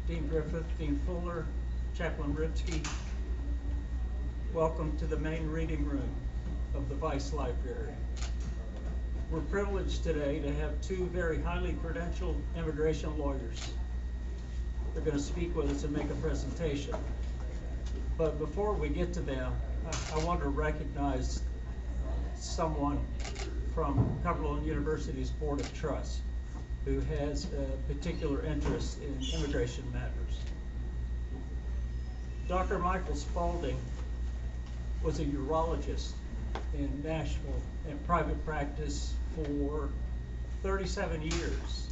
Dean Griffith, Dean Fuller, Chaplain Ripsky, welcome to the main reading room of the Vise Library. We're privileged today to have two very highly credentialed immigration lawyers. They're going to speak with us and make a presentation. But before we get to them, I want to recognize someone from Cumberland University's Board of Trust who has a particular interest in immigration matters. Dr. Michael Spaulding was a urologist in Nashville in private practice for 37 years.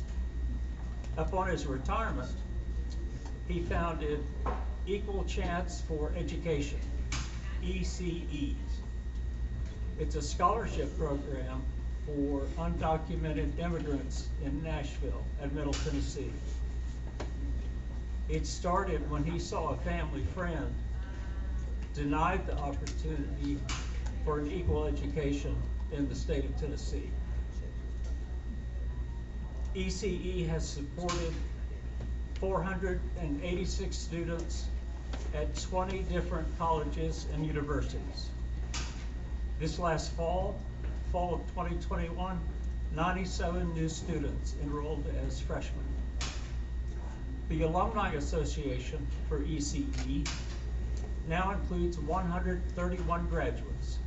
Upon his retirement, he founded Equal Chance for Education, ECE. It's a scholarship program for undocumented immigrants in Nashville and Middle Tennessee. It started when he saw a family friend denied the opportunity for an equal education in the state of Tennessee. ECE has supported 486 students at 20 different colleges and universities. This last fall of 2021, 97 new students enrolled as freshmen. The Alumni Association for ECE now includes 131 graduates.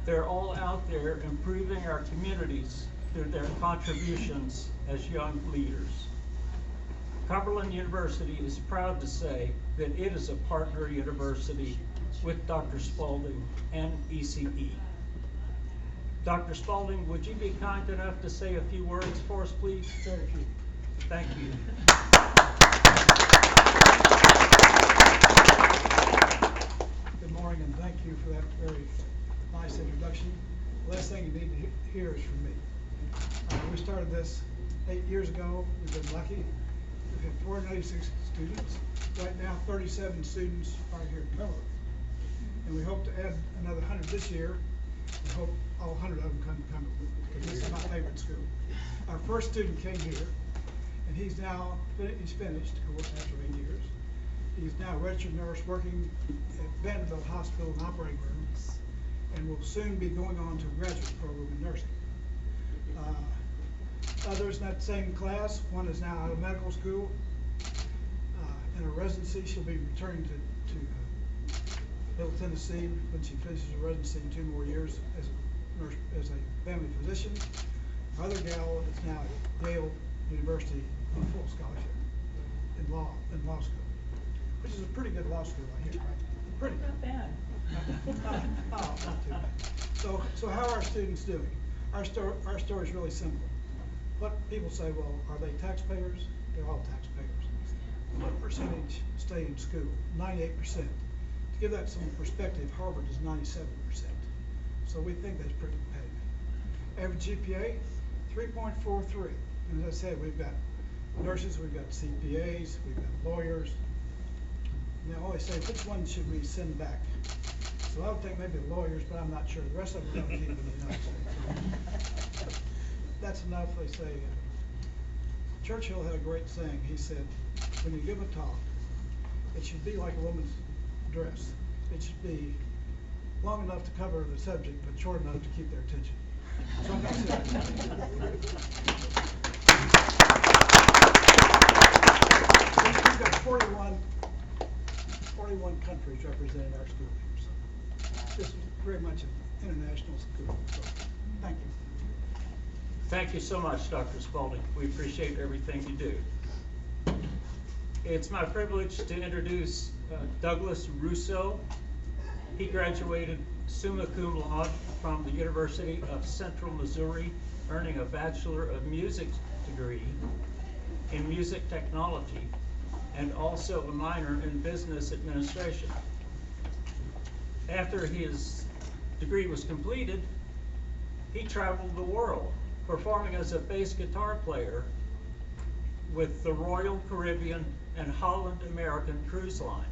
They're all out there improving our communities through their contributions as young leaders. Cumberland University is proud to say that it is a partner university with Dr. Spaulding and ECE. Dr. Spaulding, would you be kind enough to say a few words for us, please? Thank you. Thank you. Good morning, and thank you for that very nice introduction. The last thing you need to hear is from me. We started this 8 years ago. We've been lucky. We've had 486 students. Right now, 37 students are here in Cumberland. And we hope to add another 100 this year. We hope all 100 of them come to Cumberland, because this is my favorite school. Our first student came here, and he's finished, of course, after 8 years. He's now a registered nurse working at Vanderbilt Hospital in operating room, and will soon be going on to a graduate program in nursing. Others in that same class, one is now out of medical school. In her residency, she'll be returning to Middle Tennessee when she finishes her residency in 2 more years as a nurse, as a family physician. Our other gal is now at Yale University on full scholarship in law school, which is a pretty good law school, I hear, right? Pretty. Not bad. Not too bad. So how are our students doing? Our story is really simple. What people say, well, are they taxpayers? They're all taxpayers. What percentage stay in school? 98%. To give that some perspective, Harvard is 97%. So we think that's pretty competitive. Average GPA, 3.43. And as I said, we've got nurses, we've got CPAs, we've got lawyers. And they always say, which one should we send back? So I would think maybe the lawyers, but I'm not sure. The rest of them don't keep in the United States. That's enough, they say. Churchill had a great saying. He said, when you give a talk, it should be like a woman's dress. It should be long enough to cover the subject, but short enough to keep their attention. So I'm gonna we've got 41 countries representing our school here. So this is very much an international school. So thank you. Thank you so much, Dr. Spaulding. We appreciate everything you do. It's my privilege to introduce Douglas Russo. He graduated summa cum laude from the University of Central Missouri, earning a Bachelor of Music degree in music technology and also a minor in business administration. After his degree was completed, he traveled the world, performing as a bass guitar player with the Royal Caribbean and Holland American cruise lines.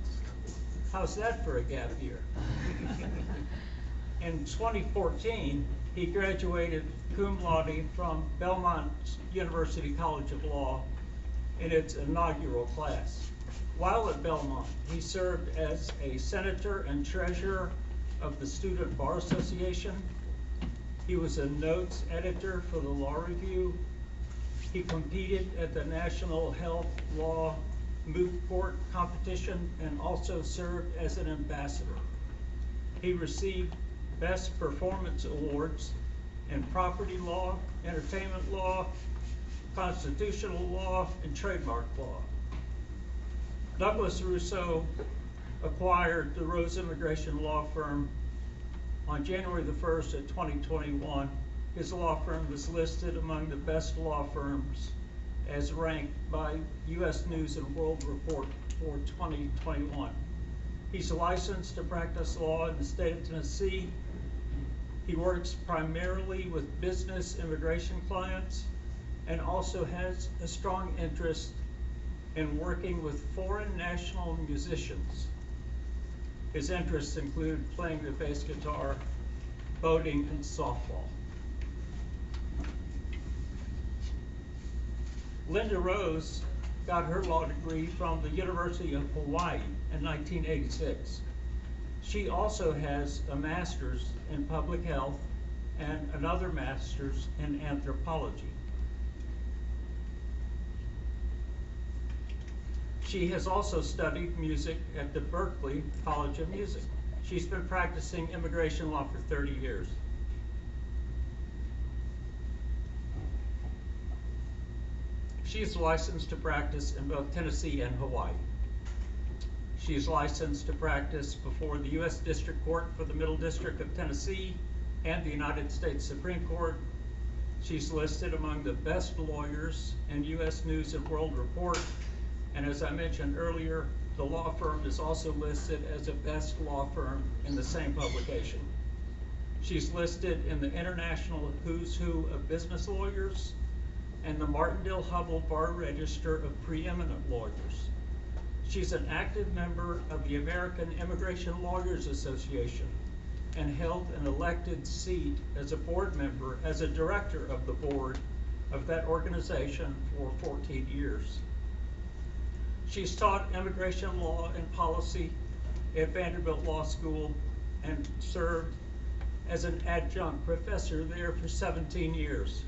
How's that for a gap year? In 2014, he graduated cum laude from Belmont University College of Law in its inaugural class. While at Belmont, he served as a senator and treasurer of the Student Bar Association. He was a notes editor for the Law Review. He competed at the National Health Law Moot Court competition and also served as an ambassador. He received Best Performance Awards in property law, entertainment law, constitutional law, and trademark law. Douglas Russo acquired the Rose Immigration Law Firm on January the 1st of 2021. His law firm was listed among the best law firms as ranked by U.S. News and World Report for 2021. He's licensed to practice law in the state of Tennessee. He works primarily with business immigration clients and also has a strong interest in working with foreign national musicians. His interests include playing the bass guitar, boating, and softball. Linda Rose got her law degree from the University of Hawaii in 1986. She also has a master's in public health and another master's in anthropology. She has also studied music at the Berklee College of Music. She's been practicing immigration law for 30 years. She's licensed to practice in both Tennessee and Hawaii. She's licensed to practice before the U.S. District Court for the Middle District of Tennessee and the United States Supreme Court. She's listed among the best lawyers in U.S. News and World Report. And as I mentioned earlier, the law firm is also listed as a best law firm in the same publication. She's listed in the International Who's Who of Business Lawyers and the Martindale-Hubbell Bar Register of Preeminent Lawyers. She's an active member of the American Immigration Lawyers Association and held an elected seat as a board member, as a director of the board of that organization for 14 years. She's taught immigration law and policy at Vanderbilt Law School and served as an adjunct professor there for 17 years.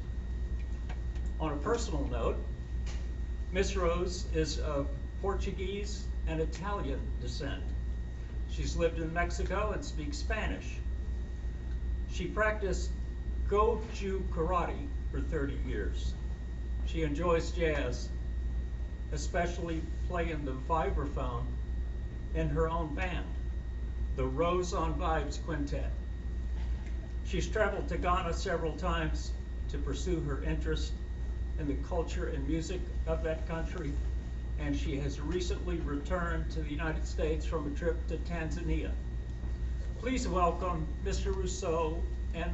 On a personal note, Ms. Rose is of Portuguese and Italian descent. She's lived in Mexico and speaks Spanish. She practiced Goju karate for 30 years. She enjoys jazz, especially playing the vibraphone in her own band, the Rose on Vibes Quintet. She's traveled to Ghana several times to pursue her interest in the culture and music of that country, and she has recently returned to the United States from a trip to Tanzania. Please welcome Mr. Russo and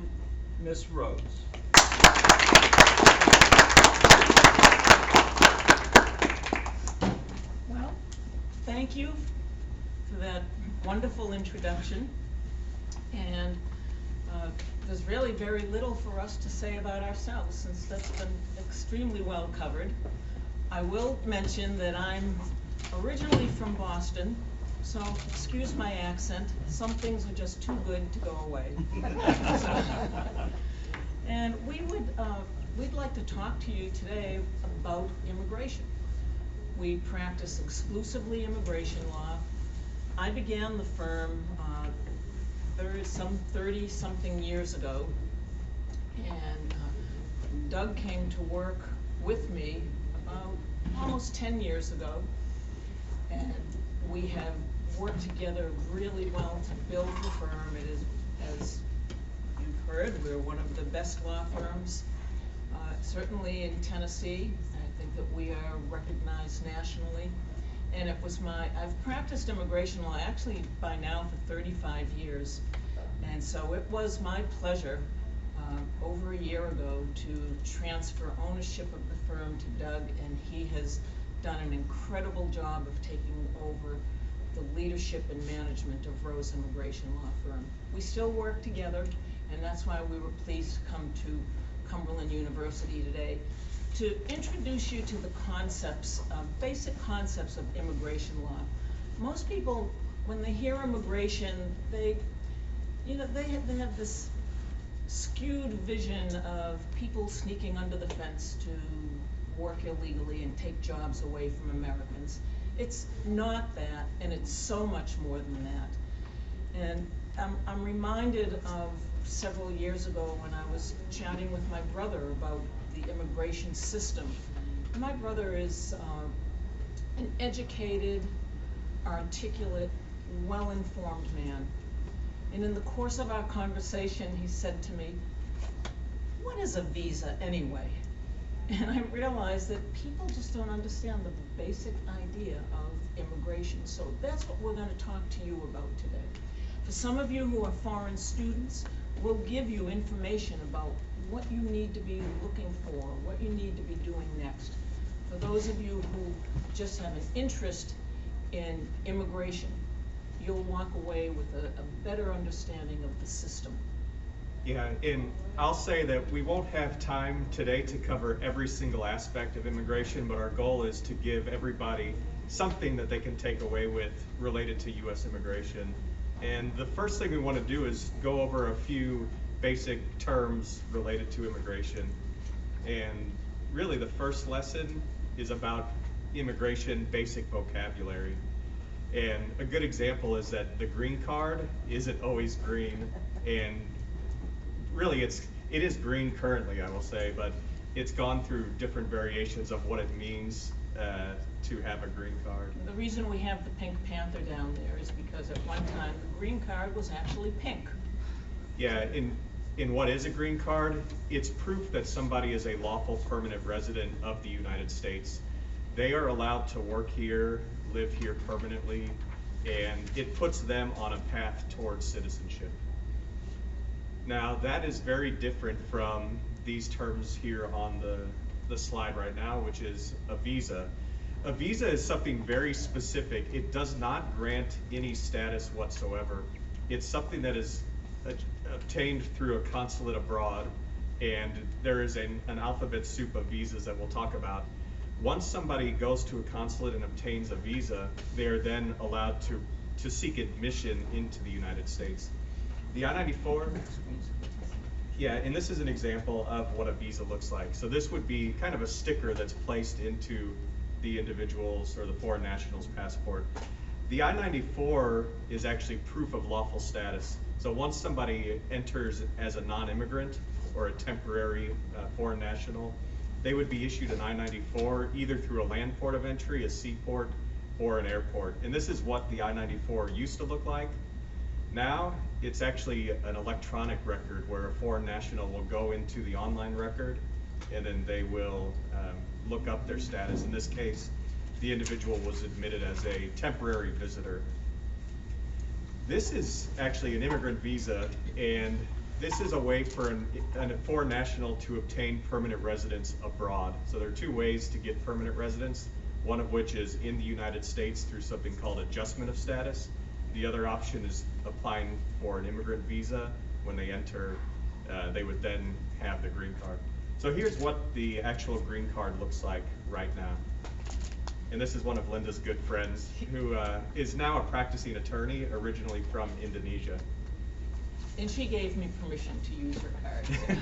Ms. Rose. Well, thank you for that wonderful introduction. And there's really very little for us to say about ourselves since that's been extremely well covered. I will mention that I'm originally from Boston, so excuse my accent. Some things are just too good to go away. And we'd like to talk to you today about immigration. We practice exclusively immigration law. I began the firm some 30-something years ago, and Doug came to work with me about almost 10 years ago, and we have worked together really well to build the firm. It is, as you've heard, we're one of the best law firms, certainly in Tennessee. I think that we are recognized nationally. And it was I've practiced immigration law actually by now for 35 years. And so it was my pleasure over a year ago to transfer ownership of the firm to Doug, and he has done an incredible job of taking over the leadership and management of Rose Immigration Law Firm. We still work together, and that's why we were pleased to come to Cumberland University today to introduce you to the concepts, basic concepts of immigration law. Most people, when they hear immigration, they have this skewed vision of people sneaking under the fence to work illegally and take jobs away from Americans. It's not that, and it's so much more than that. And I'm reminded of several years ago when I was chatting with my brother about the immigration system. My brother is an educated, articulate, well-informed man. And in the course of our conversation, he said to me, "What is a visa anyway?" And I realized that people just don't understand the basic idea of immigration. So that's what we're going to talk to you about today. For some of you who are foreign students, we'll give you information about what you need to be looking for, what you need to be doing next. For those of you who just have an interest in immigration, you'll walk away with a better understanding of the system. Yeah, and I'll say that we won't have time today to cover every single aspect of immigration, but our goal is to give everybody something that they can take away with related to U.S. immigration. And the first thing we want to do is go over a few basic terms related to immigration. And really the first lesson is about immigration basic vocabulary. And a good example is that the green card isn't always green, and really it is green currently, I will say, but it's gone through different variations of what it means to have a green card. The reason we have the Pink Panther down there is because at one time the green card was actually pink. Yeah, in what is a green card, it's proof that somebody is a lawful permanent resident of the United States. They are allowed to work here, live here permanently, and it puts them on a path towards citizenship. Now, that is very different from these terms here on the slide right now, which is a visa. A visa is something very specific. It does not grant any status whatsoever. It's something that is obtained through a consulate abroad, and there is an alphabet soup of visas that we'll talk about. Once somebody goes to a consulate and obtains a visa, they are then allowed to seek admission into the United States. The I-94, yeah, and this is an example of what a visa looks like. So this would be kind of a sticker that's placed into the individual's or the foreign national's passport. The I-94 is actually proof of lawful status. So once somebody enters as a non-immigrant or a temporary foreign national, they would be issued an I-94 either through a land port of entry, a seaport, or an airport. And this is what the I-94 used to look like. Now, it's actually an electronic record where a foreign national will go into the online record and then they will look up their status. In this case, the individual was admitted as a temporary visitor. This is actually an immigrant visa, and this is a way for a foreign national to obtain permanent residence abroad. So there are two ways to get permanent residence, one of which is in the United States through something called adjustment of status. The other option is applying for an immigrant visa. When they enter, they would then have the green card. So here's what the actual green card looks like right now. And this is one of Linda's good friends who is now a practicing attorney, originally from Indonesia. And she gave me permission to use her card.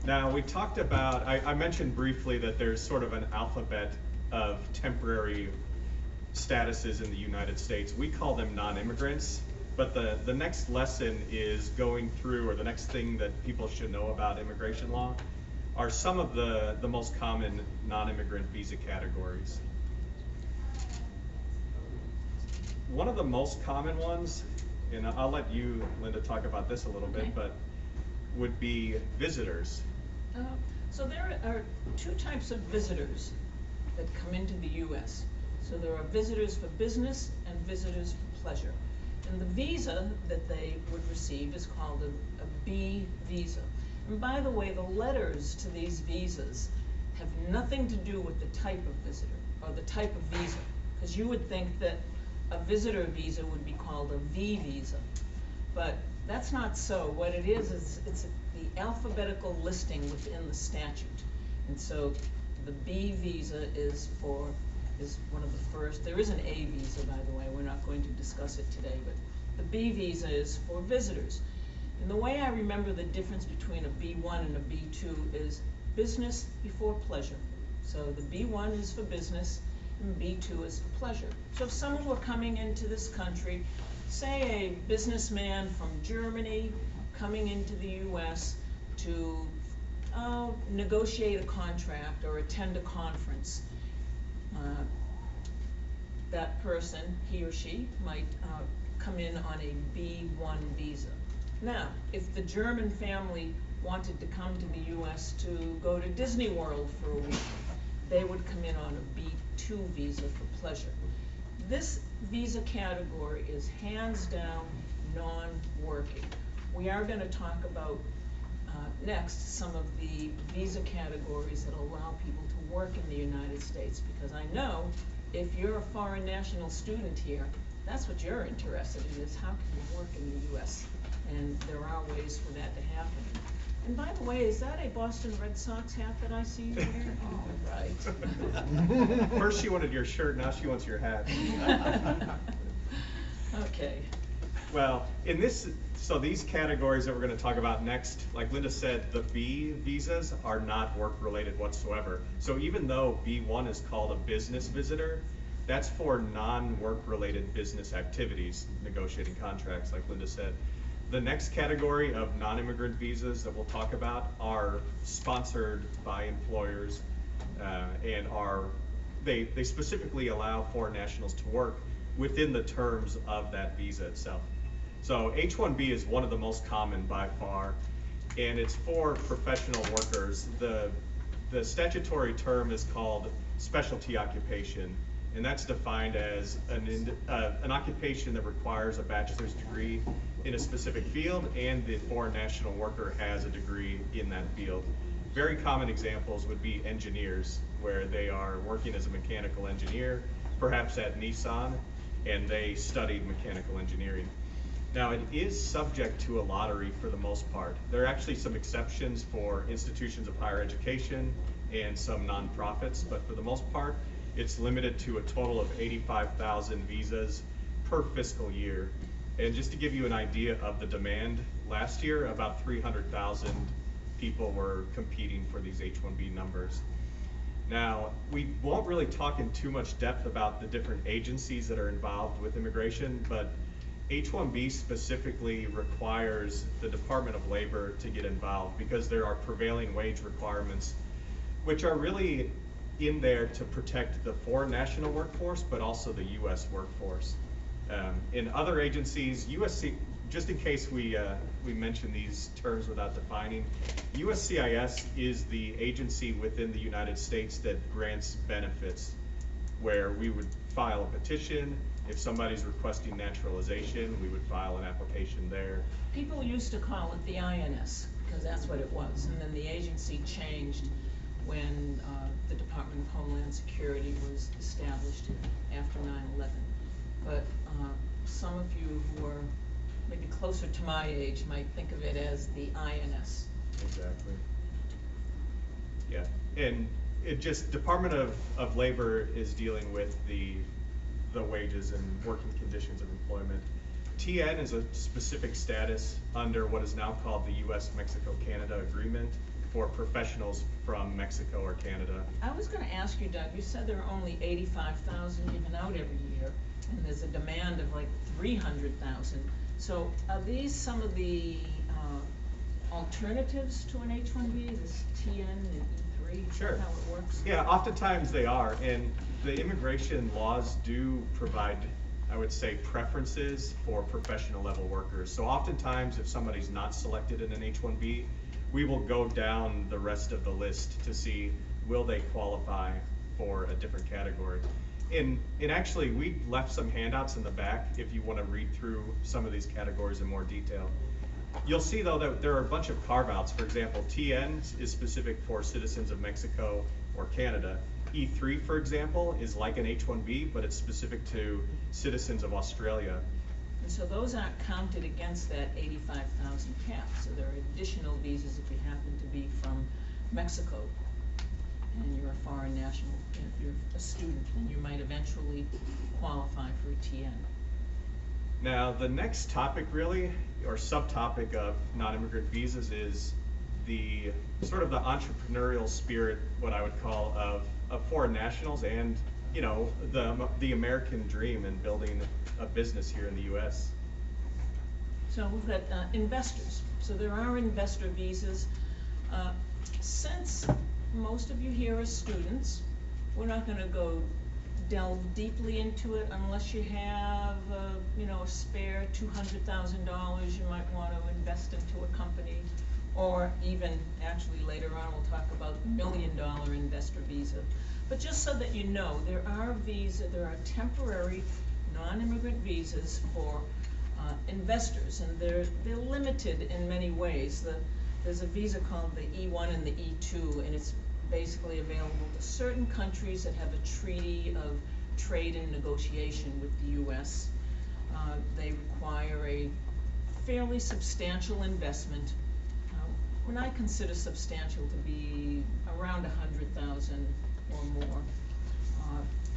Now, we talked about, I mentioned briefly that there's sort of an alphabet of temporary statuses in the United States. We call them non-immigrants, but the next lesson is going through, or the next thing that people should know about immigration law are some of the most common non-immigrant visa categories. One of the most common ones, and I'll let you, Linda, talk about this a little bit, but would be visitors. So there are two types of visitors that come into the U.S. So there are visitors for business and visitors for pleasure. And the visa that they would receive is called a B visa. And by the way, the letters to these visas have nothing to do with the type of visitor or the type of visa, because you would think that a visitor visa would be called a V visa, but that's not so. What it is it's the alphabetical listing within the statute. And so the B visa is one of the first. There is an A visa, by the way. We're not going to discuss it today, but the B visa is for visitors. And the way I remember the difference between a B1 and a B2 is business before pleasure. So the B1 is for business and B2 is for pleasure. So if someone were coming into this country, say a businessman from Germany coming into the US to negotiate a contract or attend a conference, that person, he or she, might come in on a B1 visa. Now, if the German family wanted to come to the US to go to Disney World for a week, they would come in on a B2 visa for pleasure. This visa category is hands down non-working. We are going to talk about next some of the visa categories that allow people to work in the United States, because I know if you're a foreign national student here, that's what you're interested in, is how can you work in the US? And there are ways for that to happen. And by the way, is that a Boston Red Sox hat that I see you wearing? Oh, right. First she wanted your shirt, now she wants your hat. Okay. Well, so these categories that we're going to talk about next, like Linda said, the B visas are not work-related whatsoever. So even though B1 is called a business visitor, that's for non-work-related business activities, negotiating contracts, like Linda said. The next category of non-immigrant visas that we'll talk about are sponsored by employers and they specifically allow foreign nationals to work within the terms of that visa itself. So H-1B is one of the most common by far, and it's for professional workers. The statutory term is called specialty occupation, and that's defined as an occupation that requires a bachelor's degree in a specific field, and the foreign national worker has a degree in that field. Very common examples would be engineers, where they are working as a mechanical engineer, perhaps at Nissan, and they studied mechanical engineering. Now, it is subject to a lottery for the most part. There are actually some exceptions for institutions of higher education and some nonprofits, but for the most part, it's limited to a total of 85,000 visas per fiscal year. And just to give you an idea of the demand, last year about 300,000 people were competing for these H-1B numbers. Now, we won't really talk in too much depth about the different agencies that are involved with immigration, but H-1B specifically requires the Department of Labor to get involved because there are prevailing wage requirements, which are really in there to protect the foreign national workforce, but also the U.S. workforce. In other agencies, USC, just in case we mention these terms without defining, USCIS is the agency within the United States that grants benefits, where we would file a petition. If somebody's requesting naturalization, we would file an application there. People used to call it the INS, because that's what it was, and then the agency changed when the Department of Homeland Security was established after 9/11. But some of you who are maybe closer to my age might think of it as the INS. Exactly. Yeah, and it just, Department of Labor is dealing with the wages and working conditions of employment. TN is a specific status under what is now called the U.S.-Mexico-Canada Agreement for professionals from Mexico or Canada. I was going to ask you, Doug, you said there are only 85,000 given out every year, and there's a demand of like 300,000. So are these some of the alternatives to an H-1B, this TN and E3? Is Sure. that how it works? Yeah, oftentimes they are, and the immigration laws do provide, I would say, preferences for professional level workers. So oftentimes if somebody's not selected in an H-1B, we will go down the rest of the list to see will they qualify for a different category. And actually, we left some handouts in the back if you want to read through some of these categories in more detail. You'll see though that there are a bunch of carve-outs. For example, TN is specific for citizens of Mexico or Canada. E3, for example, is like an H-1B, but it's specific to citizens of Australia. And so those aren't counted against that 85,000 cap. So there are additional visas if you happen to be from Mexico. and you're a foreign national, and if you're a student, then you might eventually qualify for a TN. Now, the next topic really, or subtopic of non-immigrant visas is the sort of the entrepreneurial spirit, what I would call, of foreign nationals and, you know, the American dream in building a business here in the U.S. So we've got investors. So there are investor visas. Since most of you here are students, we're not going to delve deeply into it unless you have, you know, a spare $200,000 you might want to invest into a company, or even, actually later on we'll talk about $1 million investor visa. But just so that you know, there are temporary non-immigrant visas for investors, and they're limited in many ways. There's a visa called the E1 and the E2, and it's basically available to certain countries that have a treaty of trade and negotiation with the U.S. They require a fairly substantial investment. When I consider substantial to be around $100,000 or more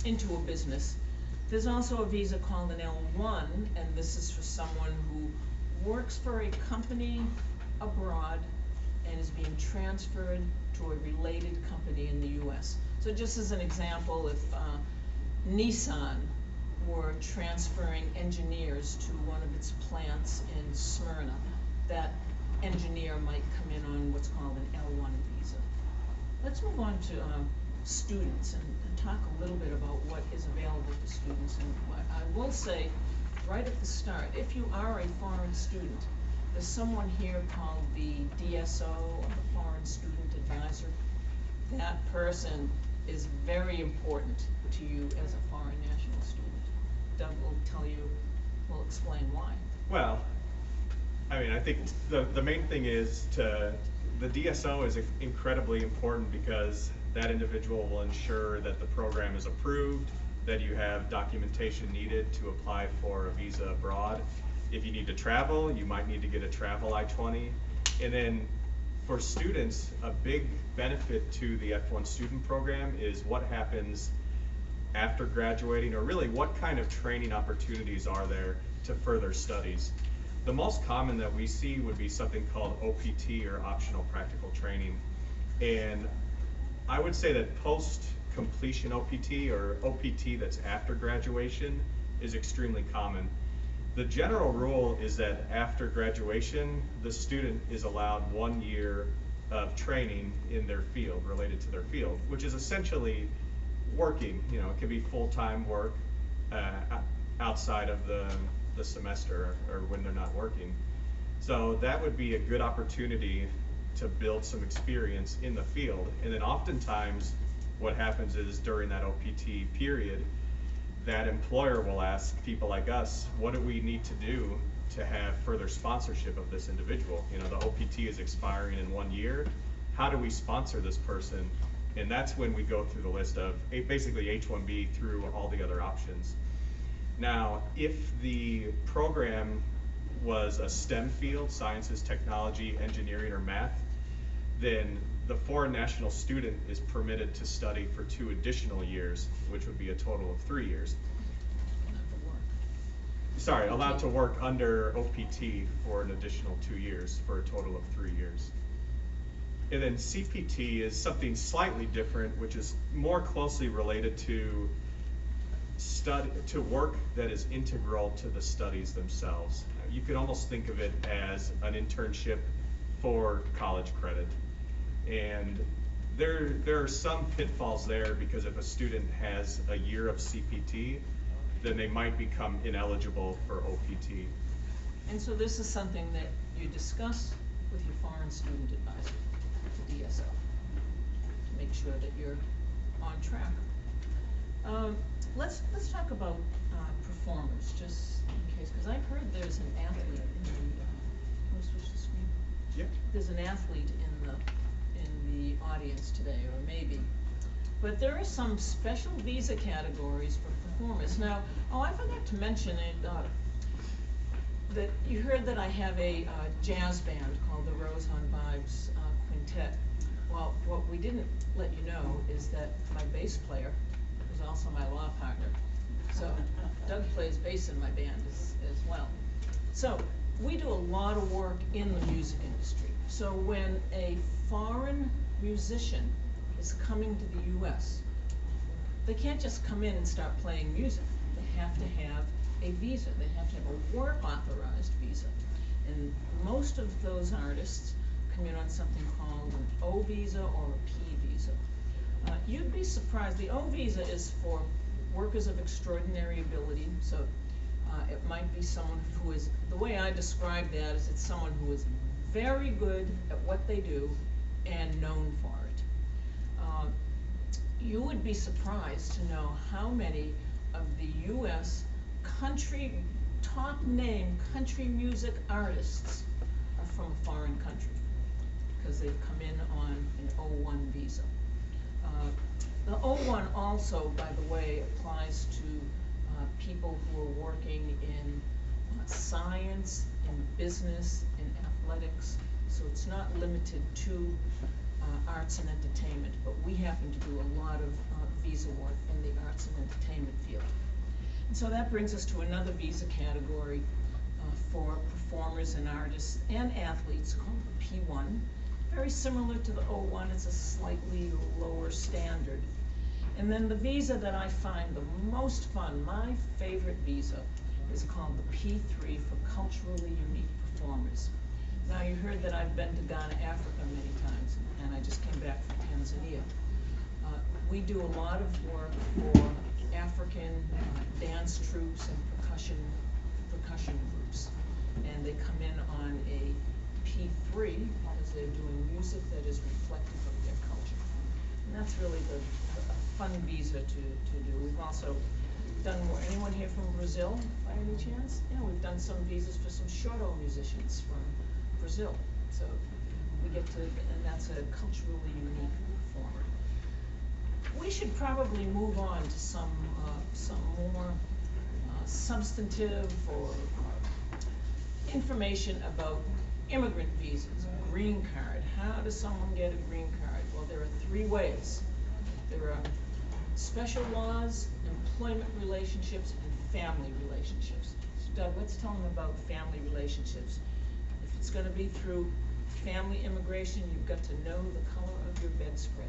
into a business. There's also a visa called an L1, and this is for someone who works for a company abroad and is being transferred to a related company in the U.S. So just as an example, if Nissan were transferring engineers to one of its plants in Smyrna, that engineer might come in on what's called an L1 visa. Let's move on to students and talk a little bit about what is available to students. And I will say right at the start, if you are a foreign student, there's someone here called the DSO, or the Foreign Student Advisor. That person is very important to you as a foreign national student. Doug will explain why. Well, I mean, I think the main thing is the DSO is incredibly important because that individual will ensure that the program is approved, that you have documentation needed to apply for a visa abroad. If you need to travel, you might need to get a travel I-20. And then for students, a big benefit to the F1 student program is what happens after graduating, or really what kind of training opportunities are there to further studies. The most common that we see would be something called OPT, or optional practical training. And I would say that post-completion OPT, or OPT that's after graduation, is extremely common. The general rule is that after graduation, the student is allowed 1 year of training in their field, related to their field, which is essentially working. You know, it could be full-time work outside of the semester, or when they're not working. So that would be a good opportunity to build some experience in the field. And then oftentimes what happens is during that OPT period, that employer will ask people like us, what do we need to do to have further sponsorship of this individual? You know, the OPT is expiring in 1 year. How do we sponsor this person? And that's when we go through the list of basically H-1B through all the other options. Now, if the program was a STEM field, sciences, technology, engineering, or math, then the foreign national student is permitted to study for 2 additional years, which would be a total of 3 years. Sorry, allowed to work under OPT for an additional 2 years, for a total of 3 years. And then CPT is something slightly different, which is more closely related to work that is integral to the studies themselves. You could almost think of it as an internship for college credit. And there are some pitfalls there, because if a student has a year of CPT, then they might become ineligible for OPT. And so this is something that you discuss with your foreign student advisor, the DSO, to make sure that you're on track. Let's talk about performers, just in case, because I've heard there's an athlete in the. Can we switch the screen? Yep. There's an athlete in the audience today, or maybe. But there are some special visa categories for performers. Now, I forgot to mention it. That you heard that I have a jazz band called the Rose on Vibes Quintet. Well, what we didn't let you know is that my bass player is also my law partner. So Doug plays bass in my band as well. So we do a lot of work in the music industry. So when a foreign musician is coming to the US, they can't just come in and start playing music. They have to have a visa. They have to have a work authorized visa. And most of those artists come in on something called an O visa or a P visa. You'd be surprised, the O visa is for workers of extraordinary ability, so it might be someone who is, the way I describe that is it's someone who is very good at what they do and known for it. You would be surprised to know how many of the US top name country music artists are from a foreign country, because they've come in on an O1 visa. The O1 also, by the way, applies to people who are working in science, in business, in athletics, so it's not limited to arts and entertainment, but we happen to do a lot of visa work in the arts and entertainment field. And so that brings us to another visa category for performers and artists and athletes called the P1. Very similar to the O1, it's a slightly lower standard. And then the visa that I find the most fun, my favorite visa, is called the P3 for culturally unique performers. Now you heard that I've been to Ghana, Africa many times, and I just came back from Tanzania. We do a lot of work for African dance troupes and percussion groups, and they come in on a P3 because they're doing music that is reflective of their culture. And that's really a fun visa to do. We've also done more. Anyone here from Brazil by any chance? Yeah, we've done some visas for some choro musicians from Brazil. So we get to, and that's a culturally unique performer. We should probably move on to some more substantive or information about immigrant visas, green card. How does someone get a green card? Well, there are three ways. There are special laws, employment relationships, and family relationships. So Doug, let's tell them about family relationships. If it's going to be through family immigration, you've got to know the color of your bedspread.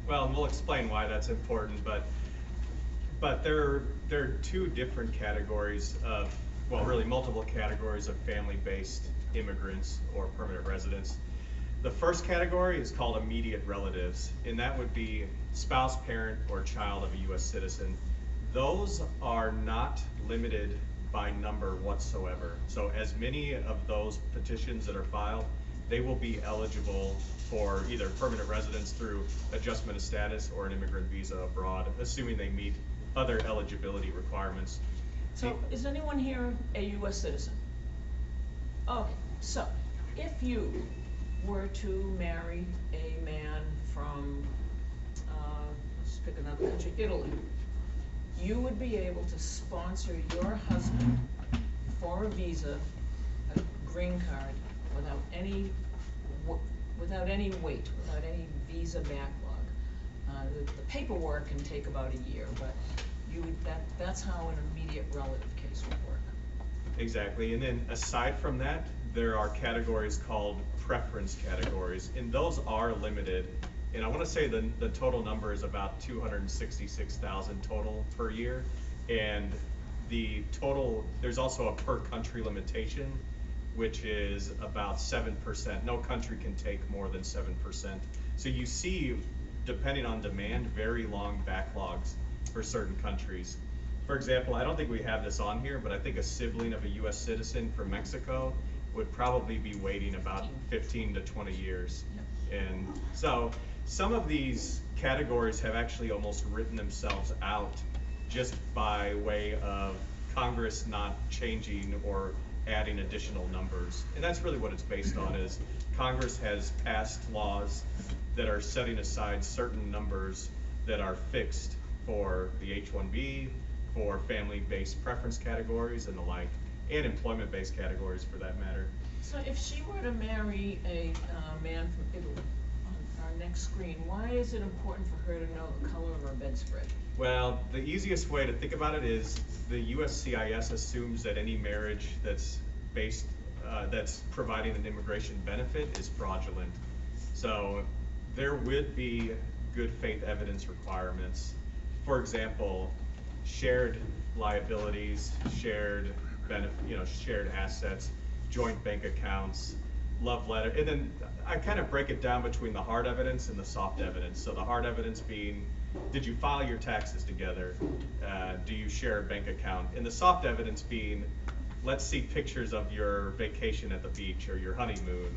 Well, and we'll explain why that's important, but there are two different categories of, well, really multiple categories of family-based immigrants or permanent residents. The first category is called immediate relatives, and that would be spouse, parent, or child of a U.S. citizen. Those are not limited by number whatsoever. So as many of those petitions that are filed, they will be eligible for either permanent residence through adjustment of status or an immigrant visa abroad, assuming they meet other eligibility requirements. So is anyone here a U.S. citizen? Okay, so if you were to marry a man from, let's pick another country, Italy, you would be able to sponsor your husband for a visa, a green card, without any wait, without any visa backlog. The paperwork can take about a year, but that's how an immediate relative case would work. Exactly, and then aside from that, there are categories called preference categories, and those are limited. And I want to say the total number is about 266,000 total per year, and the total, there's also a per country limitation, which is about 7%. No country can take more than 7%. So you see, depending on demand, very long backlogs for certain countries. For example, I don't think we have this on here, but I think a sibling of a US citizen from Mexico would probably be waiting about 15 to 20 years. And so some of these categories have actually almost written themselves out just by way of Congress not changing or adding additional numbers. And that's really what it's based on, is Congress has passed laws that are setting aside certain numbers that are fixed for the H-1B, for family-based preference categories and the like, and employment-based categories for that matter. So if she were to marry a man from Italy, are next screen, why is it important for her to know the color of her bedspread? Well, the easiest way to think about it is the USCIS assumes that any marriage that's based, that's providing an immigration benefit is fraudulent. So there would be good faith evidence requirements. For example, shared liabilities, shared shared assets, joint bank accounts, love letter, and then I kind of break it down between the hard evidence and the soft evidence. So the hard evidence being, did you file your taxes together? Do you share a bank account? And the soft evidence being, let's see pictures of your vacation at the beach or your honeymoon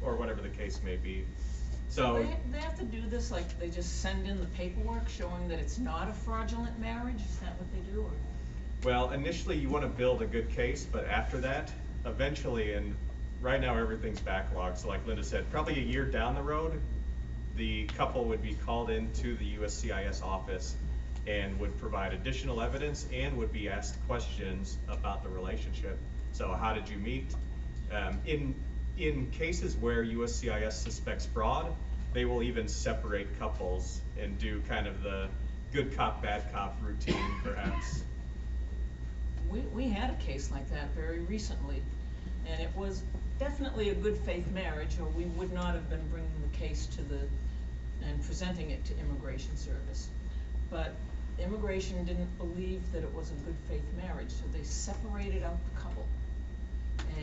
or whatever the case may be. So They have to do this, like they just send in the paperwork showing that it's not a fraudulent marriage? Is that what they do? Or? well, initially you want to build a good case, but after that, eventually, and right now everything's backlogged, so like Linda said, probably a year down the road, the couple would be called into the USCIS office and would provide additional evidence and would be asked questions about the relationship. So how did you meet? In cases where USCIS suspects fraud, they will even separate couples and do kind of the good cop, bad cop routine, perhaps. We had a case like that very recently, and it was definitely a good faith marriage, or we would not have been bringing the case and presenting it to Immigration Service. But Immigration didn't believe that it was a good faith marriage, so they separated out the couple.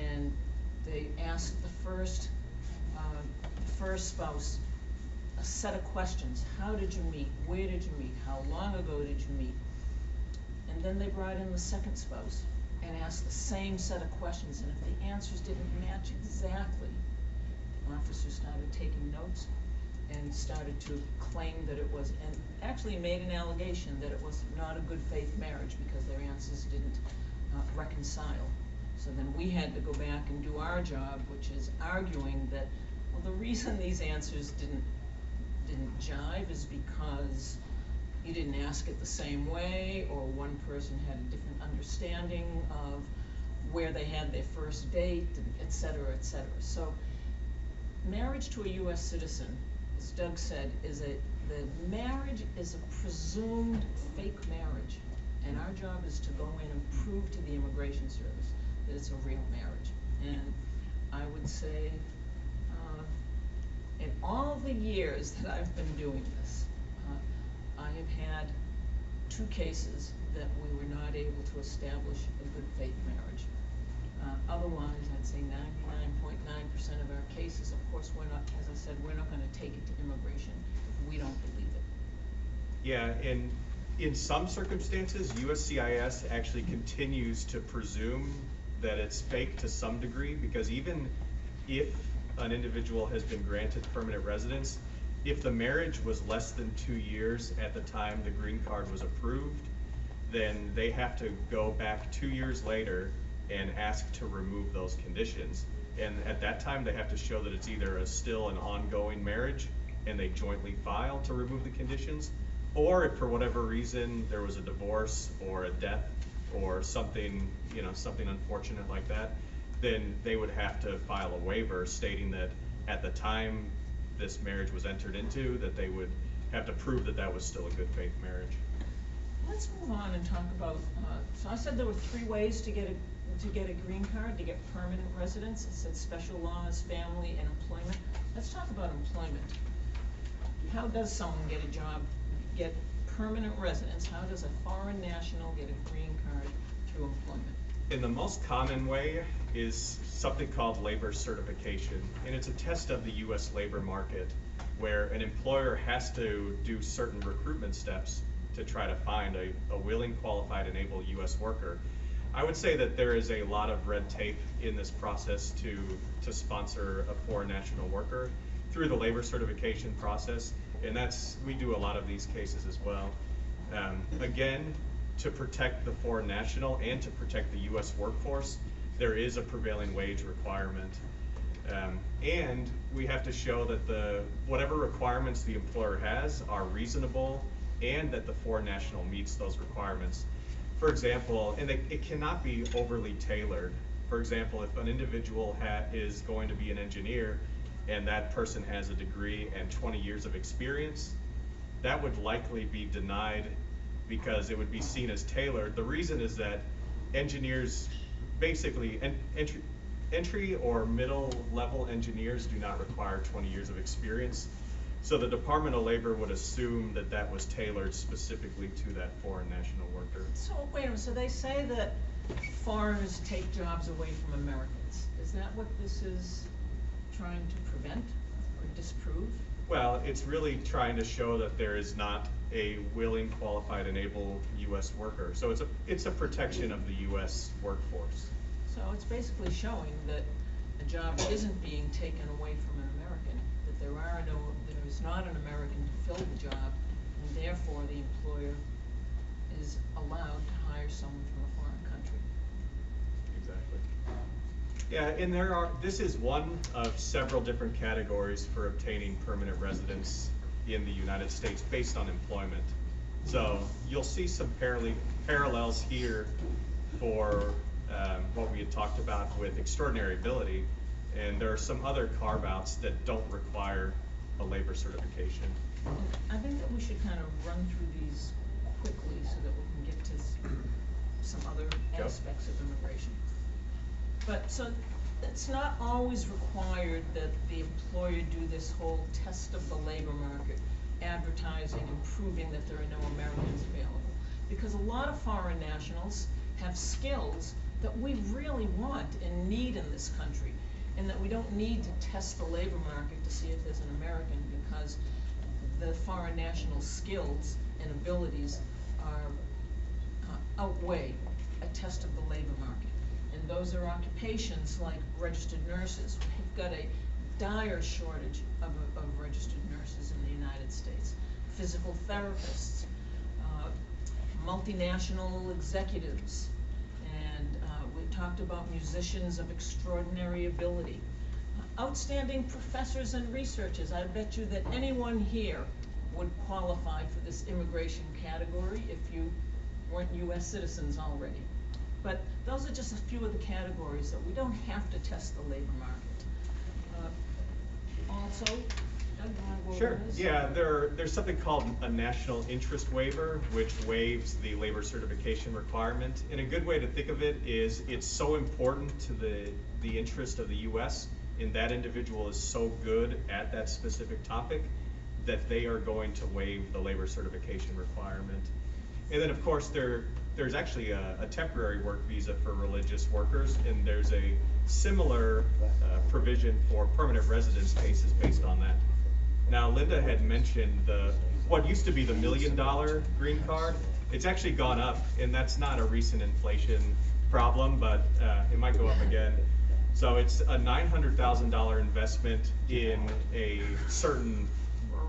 And they asked the first spouse a set of questions. How did you meet? Where did you meet? How long ago did you meet? And then they brought in the second spouse and asked the same set of questions, and if the answers didn't match exactly, the officer started taking notes and started to claim that it was, and actually made an allegation that it was not a good faith marriage because their answers didn't reconcile. So then we had to go back and do our job, which is arguing that, well, the reason these answers didn't jive is because you didn't ask it the same way, or one person had a different understanding of where they had their first date, et cetera, et cetera. So marriage to a U.S. citizen, as Doug said, the marriage is a presumed fake marriage, and our job is to go in and prove to the Immigration Service that it's a real marriage. And I would say, in all the years that I've been doing this, I have had 2 cases that we were not able to establish a good faith marriage. Otherwise, I'd say 99.9% of our cases, of course, we're not, as I said, we're not going to take it to immigration if we don't believe it. Yeah, and in some circumstances, USCIS actually continues to presume that it's fake to some degree, because even if an individual has been granted permanent residence, if the marriage was less than 2 years at the time the green card was approved, then they have to go back 2 years later and ask to remove those conditions. And at that time, they have to show that it's either still an ongoing marriage and they jointly file to remove the conditions, or if for whatever reason there was a divorce or a death or something, something unfortunate like that, then they would have to file a waiver stating that at the time this marriage was entered into, that they would have to prove that that was still a good faith marriage. Let's move on and talk about, so I said there were 3 ways to get a green card, to get permanent residence. It said special laws, family, and employment. Let's talk about employment. How does someone get a job, get permanent residence? How does a foreign national get a green card through employment? And the most common way is something called labor certification, and it's a test of the U.S. labor market where an employer has to do certain recruitment steps to try to find a willing, qualified, and able U.S. worker. I would say that there is a lot of red tape in this process to sponsor a foreign national worker through the labor certification process, and we do a lot of these cases as well. Again, to protect the foreign national and to protect the U.S. workforce, there is a prevailing wage requirement. And we have to show that whatever requirements the employer has are reasonable and that the foreign national meets those requirements. For example, and it cannot be overly tailored. For example, if an individual is going to be an engineer and that person has a degree and 20 years of experience, that would likely be denied because it would be seen as tailored. The reason is that engineers, basically, entry or middle level engineers do not require 20 years of experience. So the Department of Labor would assume that that was tailored specifically to that foreign national worker. So, wait a minute, so they say that foreigners take jobs away from Americans. Is that what this is trying to prevent or disprove? Well, it's really trying to show that there is not a willing, qualified, and able U.S. worker. So it's a protection of the U.S. workforce. So it's basically showing that a job isn't being taken away from an American, that there is not an American to fill the job, and therefore the employer is allowed to hire someone from a foreign country. Exactly. Yeah, and this is one of several different categories for obtaining permanent residence in the United States based on employment. So you'll see some parallels here for what we had talked about with extraordinary ability, and there are some other carve-outs that don't require a labor certification. And I think that we should kind of run through these quickly so that we can get to some other aspects of immigration. But so it's not always required that the employer do this whole test of the labor market, advertising and proving that there are no Americans available. Because a lot of foreign nationals have skills that we really want and need in this country, and that we don't need to test the labor market to see if there's an American, because the foreign national skills and abilities outweigh a test of the labor market. And those are occupations like registered nurses. We've got a dire shortage of registered nurses in the United States. Physical therapists, multinational executives, and we talked about musicians of extraordinary ability. Outstanding professors and researchers. I bet you that anyone here would qualify for this immigration category if you weren't U.S. citizens already. But those are just a few of the categories that we don't have to test the labor market. Also, Doug, you want to go Sure. over this? Yeah, there's something called a national interest waiver, which waives the labor certification requirement. And a good way to think of it is it's so important to the interest of the U.S. and that individual is so good at that specific topic that they are going to waive the labor certification requirement. And then, of course, there's actually a temporary work visa for religious workers, and there's a similar provision for permanent residence cases based on that. Now, Linda had mentioned what used to be the $1 million green card. It's actually gone up, and that's not a recent inflation problem, but it might go up again. So it's a $900,000 investment in a certain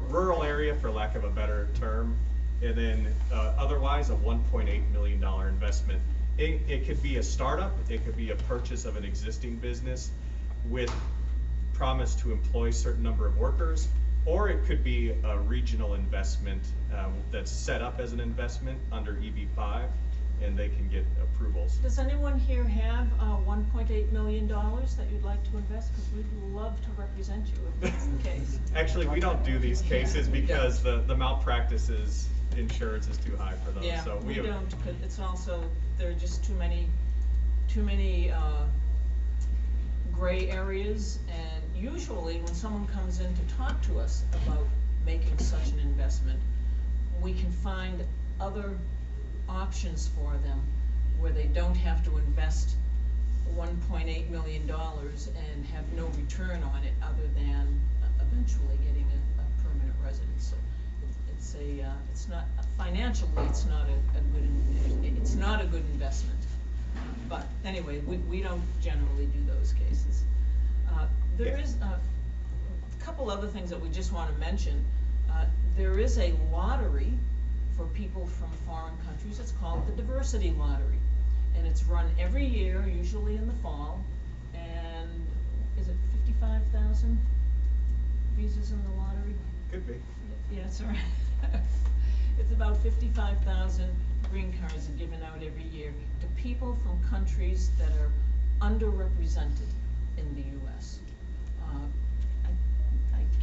rural area, for lack of a better term, and then otherwise a $1.8 million investment. It could be a startup, it could be a purchase of an existing business with promise to employ a certain number of workers, or it could be a regional investment that's set up as an investment under EB-5, and they can get approvals. Does anyone here have $1.8 million that you'd like to invest? Because we'd love to represent you if that's the case. Actually, we don't do these cases because the malpractice insurance is too high for those. Yeah, so we don't, because it's also, there are just too many gray areas, and usually when someone comes in to talk to us about making such an investment, we can find other options for them where they don't have to invest $1.8 million and have no return on it other than eventually getting a permanent residence. So it's not financially, it's not a good investment. But anyway, we don't generally do those cases. There is a couple other things that we just want to mention. There is a lottery for people from foreign countries. It's called the Diversity Lottery, and it's run every year, usually in the fall. And is it 55,000 visas in the lottery? Could be. Yeah, it's all right. It's about 55,000 green cards are given out every year to people from countries that are underrepresented in the U.S.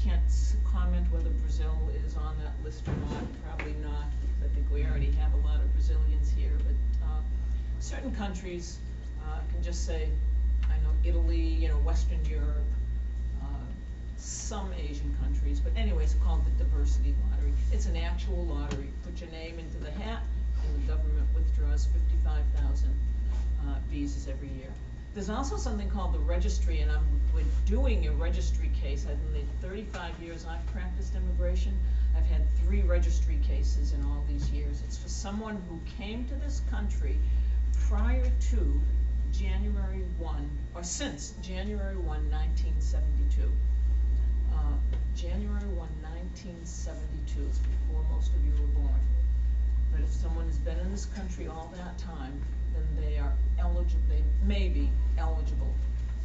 can't comment whether Brazil is on that list or not, probably not, because I think we already have a lot of Brazilians here, but certain countries can just say, I know Italy, you know, Western Europe, some Asian countries, but anyway, it's called the diversity lottery. It's an actual lottery. Put your name into the hat, and the government withdraws 55,000 visas every year. There's also something called the registry, and we're doing a registry case. In the 35 years I've practiced immigration, I've had 3 registry cases in all these years. It's for someone who came to this country prior to January 1, or since January 1, 1972. January 1, 1972 is before most of you were born. But if someone has been in this country all that time, then they are eligible, they may be eligible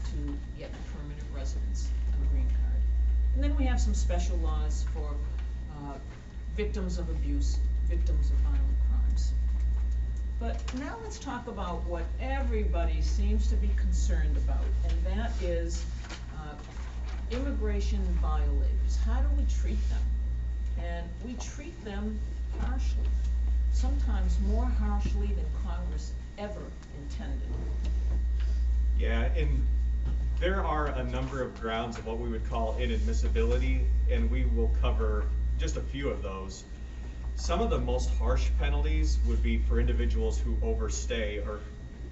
to get permanent residence, a green card. And then we have some special laws for victims of abuse, victims of violent crimes. But now let's talk about what everybody seems to be concerned about, and that is immigration violators. How do we treat them? And we treat them harshly, sometimes more harshly than Congress ever intended. Yeah, and there are a number of grounds of what we would call inadmissibility, and we will cover just a few of those. Some of the most harsh penalties would be for individuals who overstay,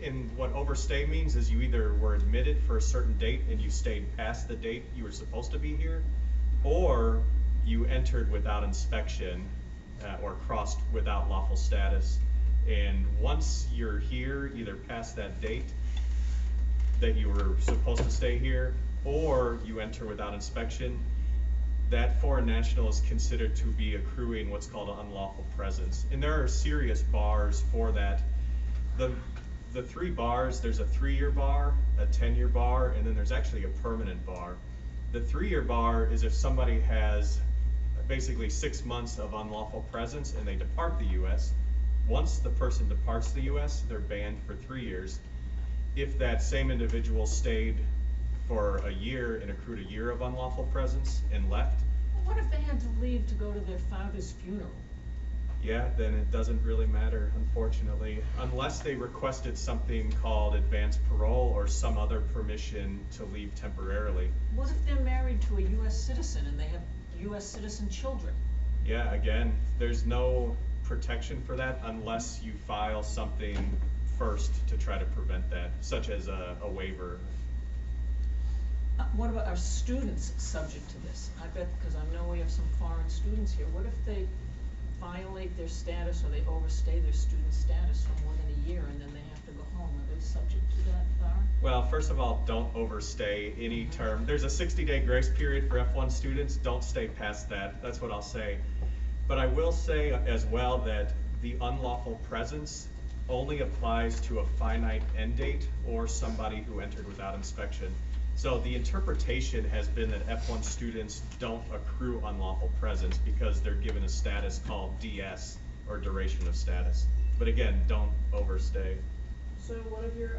and what overstay means is you either were admitted for a certain date and you stayed past the date you were supposed to be here, or you entered without inspection or crossed without lawful status. And once you're here, either past that date that you were supposed to stay here, or you enter without inspection, that foreign national is considered to be accruing what's called an unlawful presence. And there are serious bars for that. The 3 bars, there's a 3-year bar, a 10-year bar, and then there's actually a permanent bar. The 3-year bar is if somebody has basically 6 months of unlawful presence and they depart the U.S. Once the person departs the U.S., they're banned for 3 years. If that same individual stayed for a year and accrued a year of unlawful presence and left. What if they had to leave to go to their father's funeral? Yeah, then it doesn't really matter, unfortunately, unless they requested something called advanced parole or some other permission to leave temporarily. What if they're married to a U.S. citizen and they have U.S. citizen children? Yeah, again, there's no protection for that unless you file something first to try to prevent that, such as a waiver. What about our students subject to this? I bet, because I know we have some foreign students here, what if they violate their status or they overstay their student status for more than a year and then they have to go home? Are they subject to that bar? Well, first of all, don't overstay any term. There's a 60-day grace period for F1 students. Don't stay past that. That's what I'll say. But I will say as well that the unlawful presence only applies to a finite end date or somebody who entered without inspection. So the interpretation has been that F1 students don't accrue unlawful presence because they're given a status called DS, or duration of status. But again, don't overstay. So what if your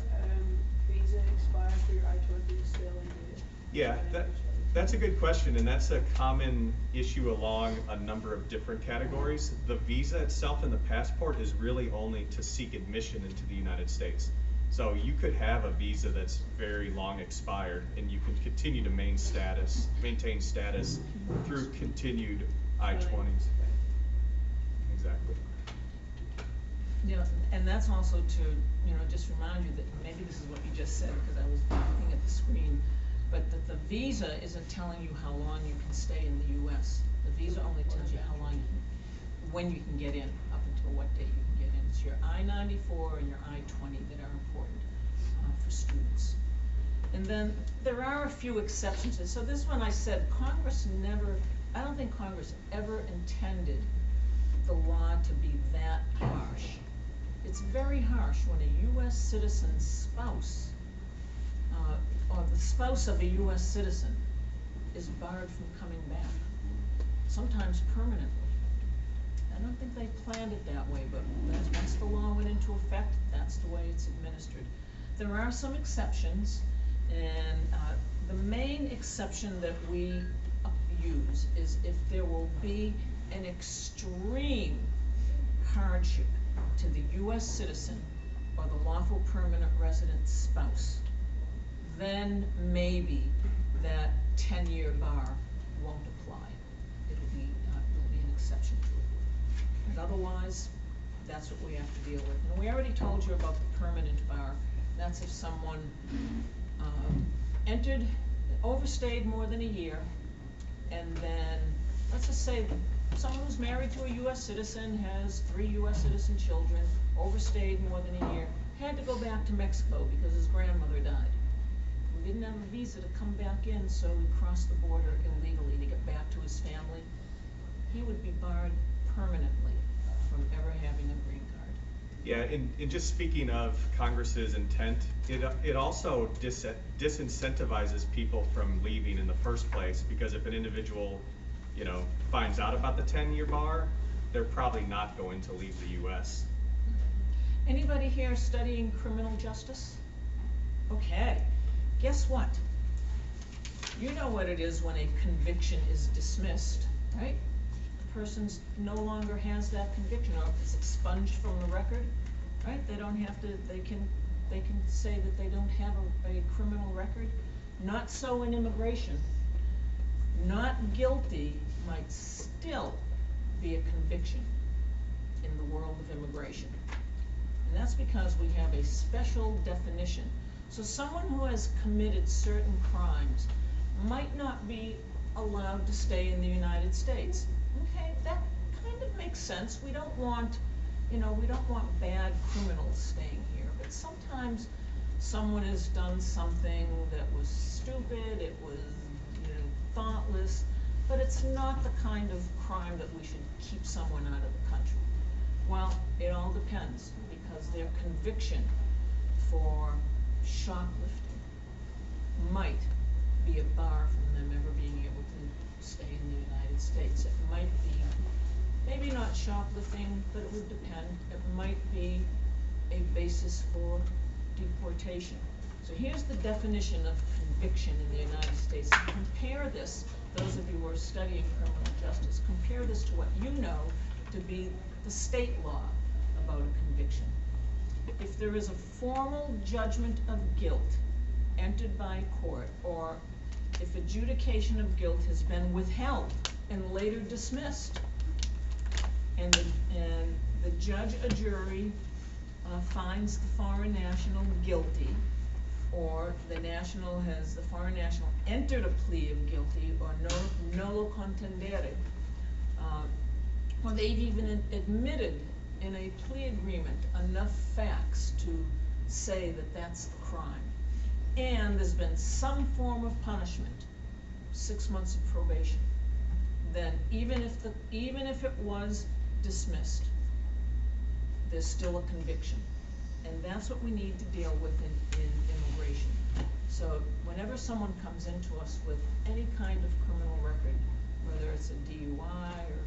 visa expires for your I-20 still in Yeah, that's a good question, and that's a common issue along a number of different categories. The visa itself and the passport is really only to seek admission into the United States. So you could have a visa that's very long expired, and you can continue to maintain status through continued I-20s. Exactly. You know, and that's also to, you know, just remind you that maybe this is what you just said because I was looking at the screen, but that the visa isn't telling you how long you can stay in the U.S. The visa only tells you how long, when you can get in, up until what date you can get in. It's your I-94 and your I-20 that are important for students. And then there are a few exceptions. And so this one I said, I don't think Congress ever intended the law to be that harsh. It's very harsh when a U.S. citizen's spouse, or the spouse of a U.S. citizen, is barred from coming back, sometimes permanently. I don't think they planned it that way, but once the law went into effect, that's the way it's administered. There are some exceptions, and the main exception that we use is if there will be an extreme hardship to the US citizen or the lawful permanent resident spouse, then maybe that 10-year bar won't apply. It'll be an exception to it. But otherwise, that's what we have to deal with. And we already told you about the permanent bar. That's if someone overstayed more than a year, and then, let's just say, someone who's married to a US citizen, has 3 US citizen children, overstayed more than a year, had to go back to Mexico because his grandmother died. We didn't have a visa to come back in, so he crossed the border illegally to get back to his family. He would be barred permanently from ever having a green card. Yeah, in just speaking of Congress's intent, it also disincentivizes people from leaving in the first place, because if an individual, finds out about the 10-year bar, they're probably not going to leave the US. Anybody here studying criminal justice? Okay, guess what? You know what it is when a conviction is dismissed, right? The person no longer has that conviction, or if it's expunged from the record, right? They don't have to, they can say that they don't have a criminal record. Not so in immigration. Not guilty might still be a conviction in the world of immigration. And that's because we have a special definition. So someone who has committed certain crimes might not be allowed to stay in the United States. Okay, that kind of makes sense. We don't want, we don't want bad criminals staying here, but sometimes someone has done something that was stupid, it was, thoughtless, but it's not the kind of crime that we should keep someone out of the country. Well, it all depends, because their conviction for shoplifting might be a bar from them ever being able to stay in the United States. It might be, maybe not shoplifting, but it would depend. It might be a basis for deportation. So here's the definition of conviction in the United States. Compare this, those of you who are studying criminal justice, compare this to what you know to be the state law about a conviction. If there is a formal judgment of guilt entered by court, or if adjudication of guilt has been withheld and later dismissed, and the judge or jury finds the foreign national guilty, or the foreign national entered a plea of guilty, or nolo contendere, or they've even admitted in a plea agreement enough facts to say that that's the crime, and there's been some form of punishment, 6 months of probation, then even if it was dismissed, there's still a conviction. And that's what we need to deal with in immigration. So whenever someone comes into us with any kind of criminal record, whether it's a DUI or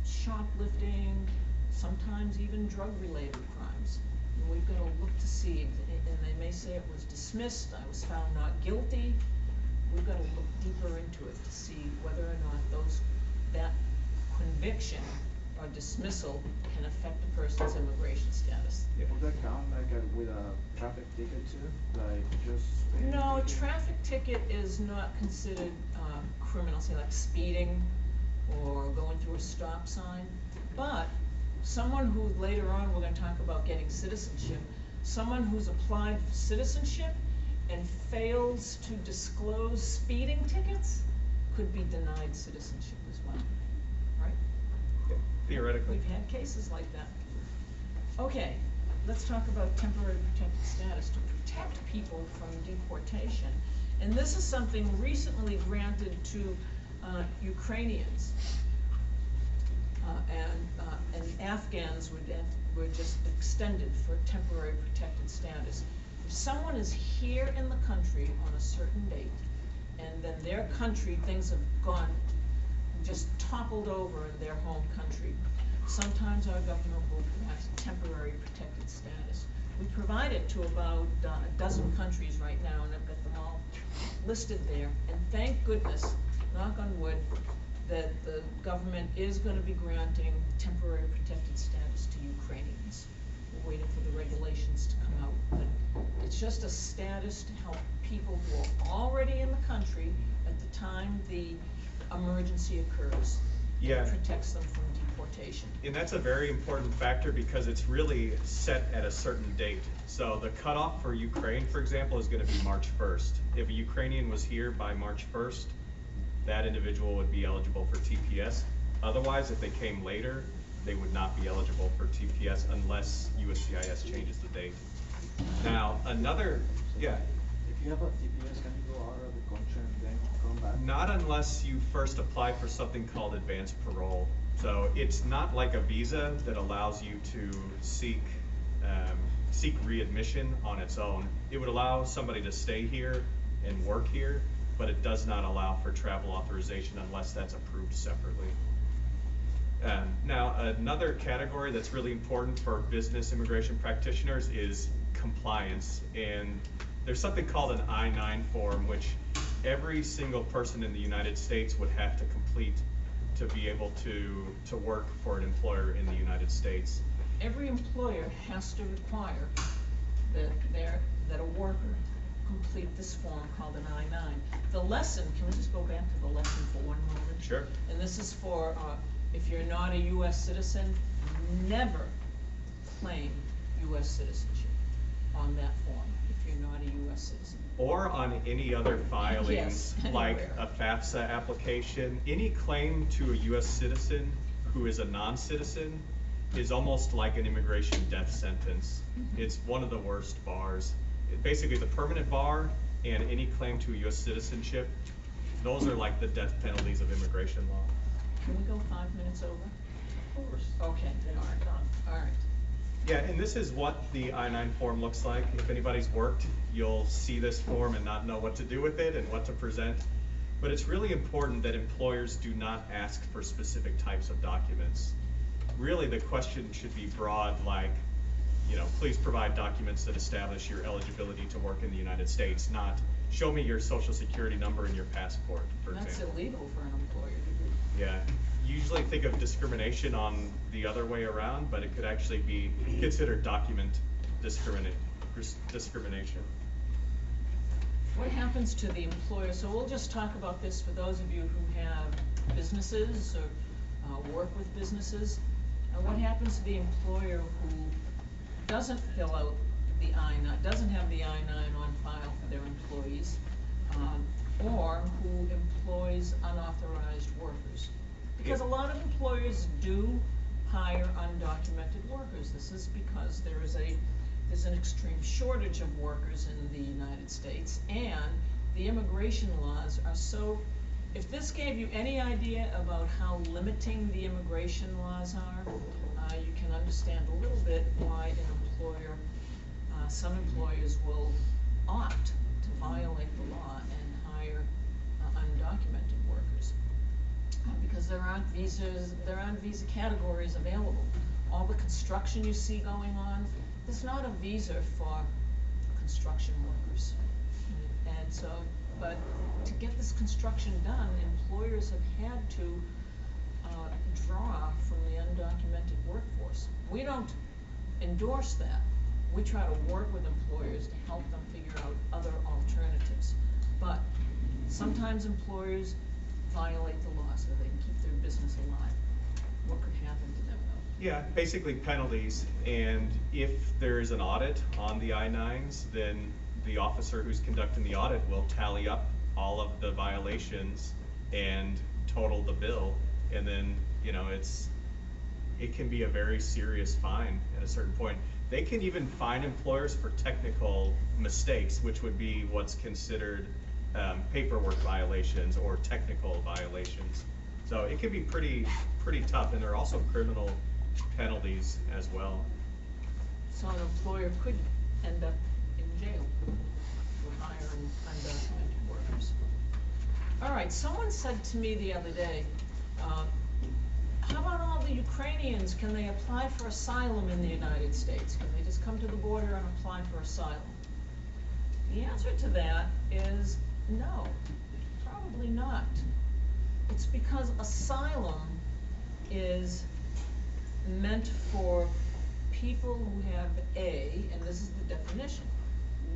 shoplifting, sometimes even drug-related crimes, and we've got to look to see, and they may say it was dismissed, I was found not guilty. We've got to look deeper into it to see whether or not that conviction or dismissal can affect a person's immigration status. Yeah, would that count with a traffic ticket too? Like just No, a traffic ticket is not considered criminal, say like speeding or going through a stop sign. But someone who later on we're going to talk about getting citizenship, someone who's applied for citizenship and fails to disclose speeding tickets could be denied citizenship as well, right? Theoretically. We've had cases like that. Okay, let's talk about temporary protected status to protect people from deportation. And this is something recently granted to Ukrainians. And Afghans were just extended for temporary protected status. If someone is here in the country on a certain date, and then their country, things have gone, just toppled over in their home country, sometimes our government will grant temporary protected status. We provide it to about a dozen countries right now, and I've got them all listed there. And thank goodness knock on wood, that the government is gonna be granting temporary protected status to Ukrainians. We're waiting for the regulations to come out, but it's just a status to help people who are already in the country at the time the emergency occurs. Yeah. It protects them from deportation. And that's a very important factor because it's really set at a certain date. So the cutoff for Ukraine, for example, is going to be March 1st. If a Ukrainian was here by March 1st, that individual would be eligible for TPS. Otherwise, if they came later, they would not be eligible for TPS unless USCIS changes the date. Now, yeah. If you have a TPS, can you go out of the country and then come back? Not unless you first apply for something called advanced parole. So it's not like a visa that allows you to seek readmission on its own. It would allow somebody to stay here and work here, but it does not allow for travel authorization unless that's approved separately. Now, another category that's really important for business immigration practitioners is compliance. And there's something called an I-9 form, which every single person in the United States would have to complete to be able to work for an employer in the United States. Every employer has to require that a worker complete this form called an I-9. The lesson, can we just go back to the lesson for one moment? Sure. And this is for, if you're not a US citizen, never claim US citizenship on that form, if you're not a US citizen. Or on any other filings, Yes, like anywhere. a FAFSA application. Any claim to a US citizen who is a non-citizen is almost like an immigration death sentence. It's one of the worst bars. Basically, the permanent bar and any claim to a US citizenship, those are like the death penalties of immigration law. Can we go 5 minutes over? Of course. Okay, all right. Yeah, and this is what the I-9 form looks like. If anybody's worked, you'll see this form and not know what to do with it and what to present. But it's really important that employers do not ask for specific types of documents. Really, the question should be broad, like, please provide documents that establish your eligibility to work in the United States, not show me your social security number and your passport, for That's example. illegal for an employer to do. Yeah, usually think of discrimination on the other way around, but it could actually be considered document discrimination. What happens to the employer? So we'll just talk about this for those of you who have businesses or work with businesses. What happens to the employer who doesn't fill out the I-9, doesn't have the I-9 on file for their employees, or who employs unauthorized workers? Because a lot of employers do hire undocumented workers. This is because there's an extreme shortage of workers in the United States, and the immigration laws are so, if this gave you any idea about how limiting the immigration laws are, you can understand a little bit why some employers will opt to violate the law and hire undocumented workers. Because there aren't visa categories available. All the construction you see going on, there's not a visa for construction workers. And so, but to get this construction done, employers have had to draw from the undocumented workforce. We don't endorse that. We try to work with employers to help them figure out other alternatives. But sometimes employers violate the law so they can keep their business alive. What could happen to them though? Yeah, basically penalties. And if there is an audit on the I-9s, then the officer who's conducting the audit will tally up all of the violations and total the bill. And then, it can be a very serious fine at a certain point. They can even fine employers for technical mistakes, which would be what's considered paperwork violations or technical violations. So it can be pretty tough, and there are also criminal penalties as well. So an employer could end up in jail for hiring undocumented workers. All right, someone said to me the other day, how about all the Ukrainians? Can they apply for asylum in the United States? Can they just come to the border and apply for asylum? The answer to that is no, probably not. It's because asylum is meant for people who have and this is the definition,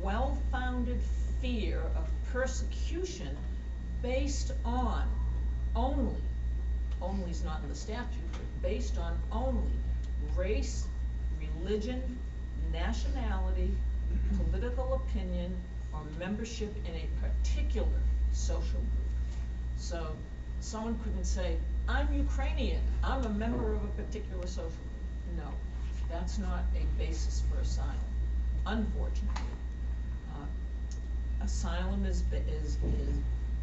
well-founded fear of persecution based on only is not in the statute, but based on only race, religion, nationality, political opinion, or membership in a particular social group. So someone couldn't say, I'm Ukrainian, I'm a member of a particular social group. No, that's not a basis for asylum, unfortunately. Asylum is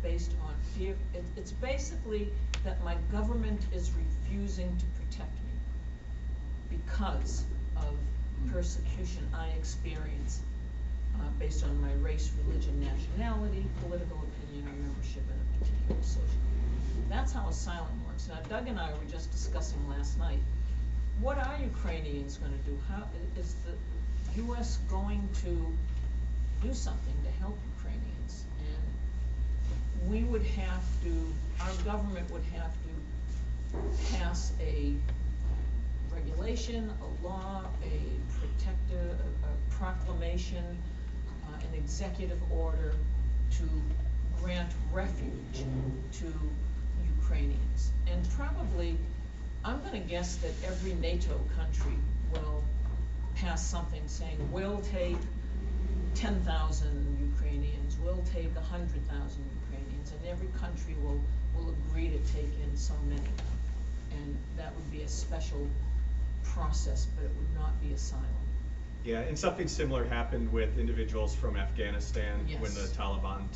based on fear. It's basically that my government is refusing to protect me because of persecution I experience based on my race, religion, nationality, political opinion, or membership in a particular social group. That's how asylum works. Now, Doug and I were just discussing last night, what are Ukrainians going to do? How is the U.S. going to do something to help Ukrainians? And we would have to, our government would have to pass a regulation, a law, a proclamation, an executive order to grant refuge to Ukrainians. And probably, I'm gonna guess that every NATO country will pass something saying, we'll take 10,000 Ukrainians, we'll take 100,000 Ukrainians, and every country will agree to take in so many. And that would be a special process, but it would not be asylum. Yeah, and something similar happened with individuals from Afghanistan when the Taliban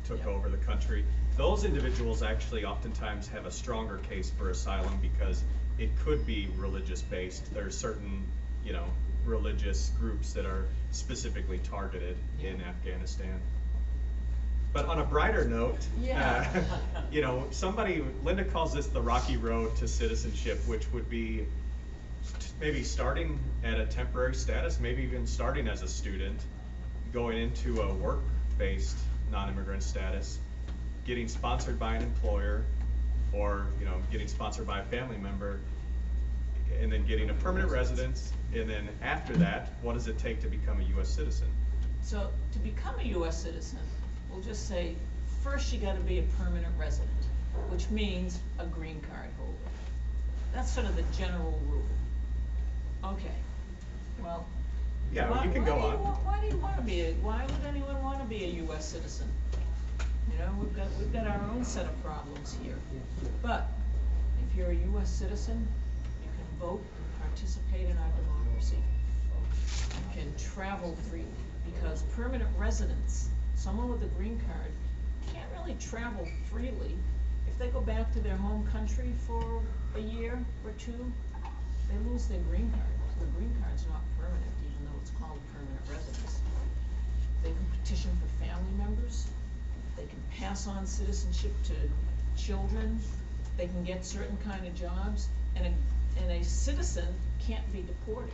took over the country. Those individuals actually oftentimes have a stronger case for asylum because it could be religious based. There are certain, religious groups that are specifically targeted in Afghanistan. But on a brighter note, Linda calls this the rocky road to citizenship, which would be maybe starting at a temporary status, maybe even starting as a student, going into a work-based non-immigrant status, getting sponsored by an employer, or getting sponsored by a family member, and then getting a permanent residence, and then after that, what does it take to become a U.S. citizen? So to become a U.S. citizen, we'll just say, first you gotta be a permanent resident, which means a green card holder. That's sort of the general rule. Okay, well. Yeah, you can go on. Why would anyone want to be a U.S. citizen? We've got our own set of problems here. But if you're a U.S. citizen, you can vote and participate in our democracy. You can travel freely because permanent residents, someone with a green card, can't really travel freely. If they go back to their home country for a year or two, they lose their green card. So the green card's not permanent, even though it's called permanent residence. They can petition for family members. They can pass on citizenship to children. They can get certain kind of jobs. And a citizen can't be deported.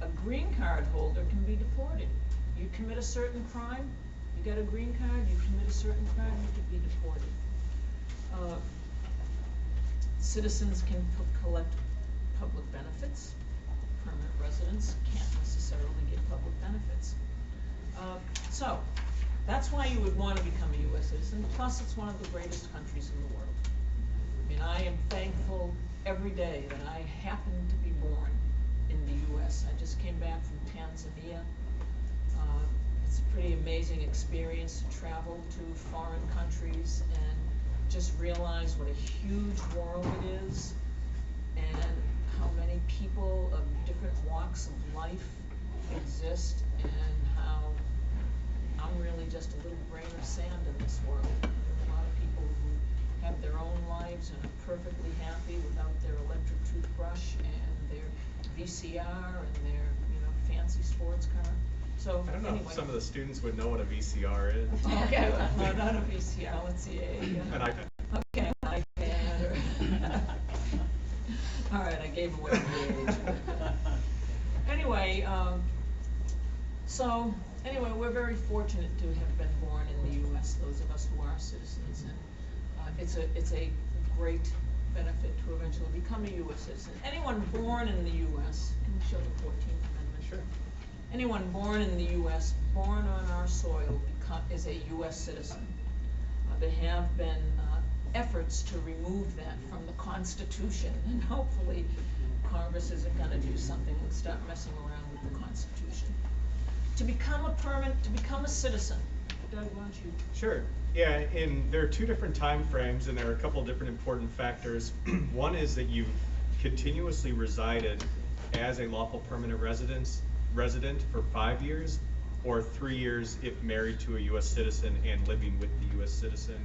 A green card holder can be deported. You commit a certain crime, you get a green card, you commit a certain crime, you could be deported. Citizens can collect public benefits. Permanent residents can't necessarily get public benefits. So that's why you would want to become a U.S. citizen. Plus, it's one of the greatest countries in the world. I mean, I am thankful every day that I happen to be born in the U.S. I just came back from Tanzania. It's a pretty amazing experience to travel to foreign countries and just realize what a huge world it is and how many people of different walks of life exist and how I'm really just a little grain of sand in this world. There are a lot of people who have their own lives and are perfectly happy without their electric toothbrush and their VCR and their fancy sports car. So I don't know anyway. if some of the students would know what a VCR is. Okay, no, not a VCR. Let's see. An iPad. Okay, an iPad. All right, I gave away the age. Anyway, anyway, we're very fortunate to have been born in the U.S. Those of us who are citizens, and it's a great benefit to eventually become a U.S. citizen. Anyone born in the U.S., can we show the 14th Amendment? Sure. Anyone born in the U.S., born on our soil, is a U.S. citizen. There have been efforts to remove that from the Constitution, and hopefully Congress isn't going to do something and start messing around with the Constitution. To become a citizen, Doug, why don't you? Sure. Yeah, and there are two different time frames, and there are a couple of different important factors. One is that you've continuously resided as a lawful permanent resident for 5 years, or 3 years if married to a U.S. citizen and living with the U.S. citizen.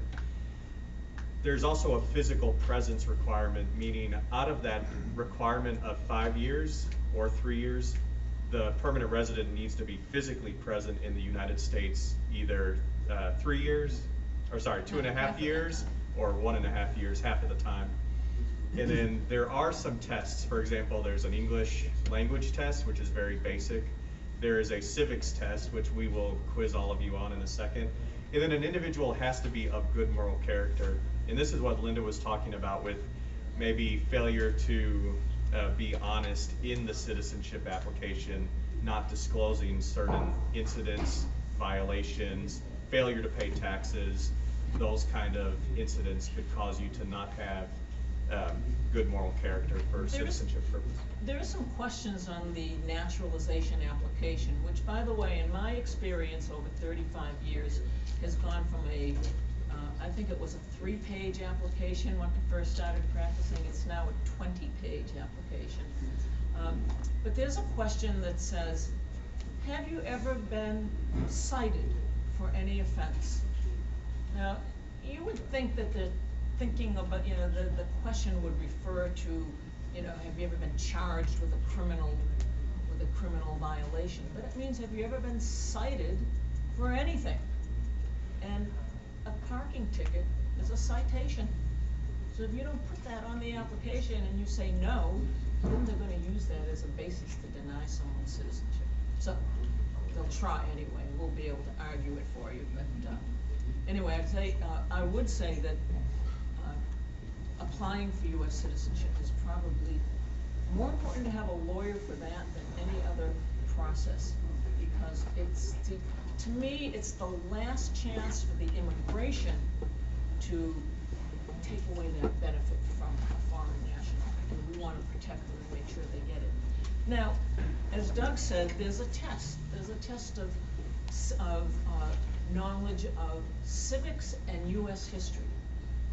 There's also a physical presence requirement, meaning out of that requirement of 5 years or 3 years, the permanent resident needs to be physically present in the United States either 3 years, or sorry, 2.5 years, or 1.5 years, half of the time. And then there are some tests. For example, there's an English language test, which is very basic. There is a civics test, which we will quiz all of you on in a second. And then an individual has to be of good moral character. And this is what Linda was talking about with maybe failure to be honest in the citizenship application, not disclosing certain incidents, violations, failure to pay taxes. Those kind of incidents could cause you to not have good moral character for citizenship purposes. There are some questions on the naturalization application, which, by the way, in my experience over 35 years, has gone from I think it was a 3-page application when I first started practicing. It's now a 20-page application. But there's a question that says, have you ever been cited for any offense? Now, you would think that the thinking about, the question would refer to, have you ever been charged with a criminal violation? But it means, have you ever been cited for anything? And a parking ticket is a citation. So if you don't put that on the application and you say no, then they're going to use that as a basis to deny someone's citizenship. So they'll try anyway. We'll be able to argue it for you. But anyway, I would say that applying for U.S. citizenship is probably more important to have a lawyer for that than any other process, because to me, it's the last chance for the immigration to take away that benefit from a foreign national. And we want to protect them and make sure they get it. Now, as Doug said, there's a test. There's a test of knowledge of civics and U.S. history.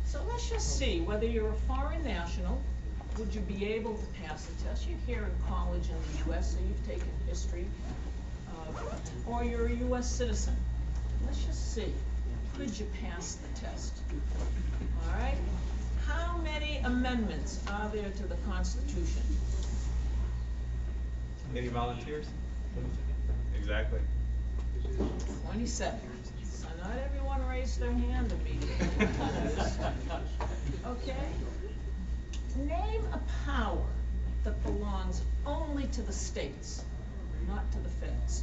So let's just see whether you're a foreign national. Would you be able to pass the test? You're here in college in the U.S., so you've taken history. Or you're a U.S. citizen. Let's just see. Could you pass the test? All right. How many amendments are there to the Constitution? Any volunteers? Exactly. 27. So not everyone raised their hand immediately. Okay. Name a power that belongs only to the states, not to the feds.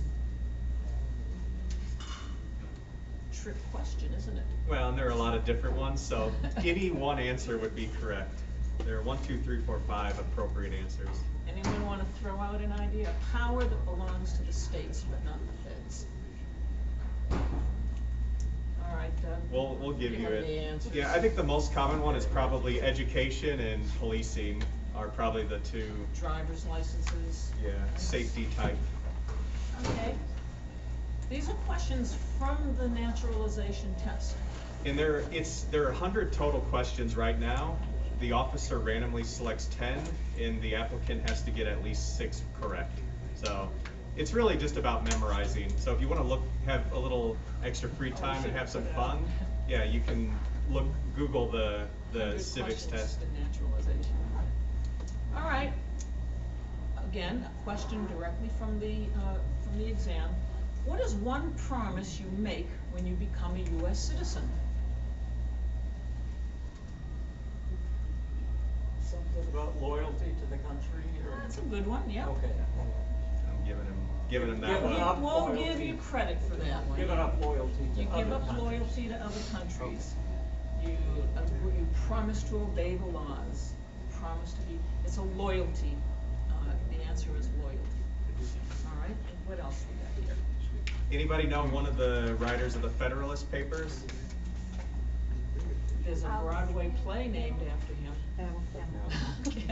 Trick question, isn't it? Well, and there are a lot of different ones, so any one answer would be correct. There are 1, 2, 3, 4, 5 appropriate answers. Anyone want to throw out an idea? A power that belongs to the states but not the feds. All right, Doug. We'll give you them the it. answers. Yeah, I think the most common one is probably education and policing are probably the two. Driver's licenses. Yeah, safety type. Okay. These are questions from the naturalization test. And there are 100 total questions right now. The officer randomly selects 10, and the applicant has to get at least 6 correct. So it's really just about memorizing. So if you want to have a little extra free time and have some fun, yeah, you can Google the civics test. The naturalization. All right. Again, a question directly from the exam. What is one promise you make when you become a U.S. citizen? Something about loyalty to the country, or? That's a good one, yeah. Okay. I'm giving him that Giving one. up We'll loyalty. give you credit for that one. Giving up loyalty to You other give up countries. loyalty to other countries. you promise to obey the laws, promise to be, it's a loyalty. The answer is loyalty. All right, and what else we got here? Anybody know one of the writers of the Federalist Papers? There's a Broadway play named after him.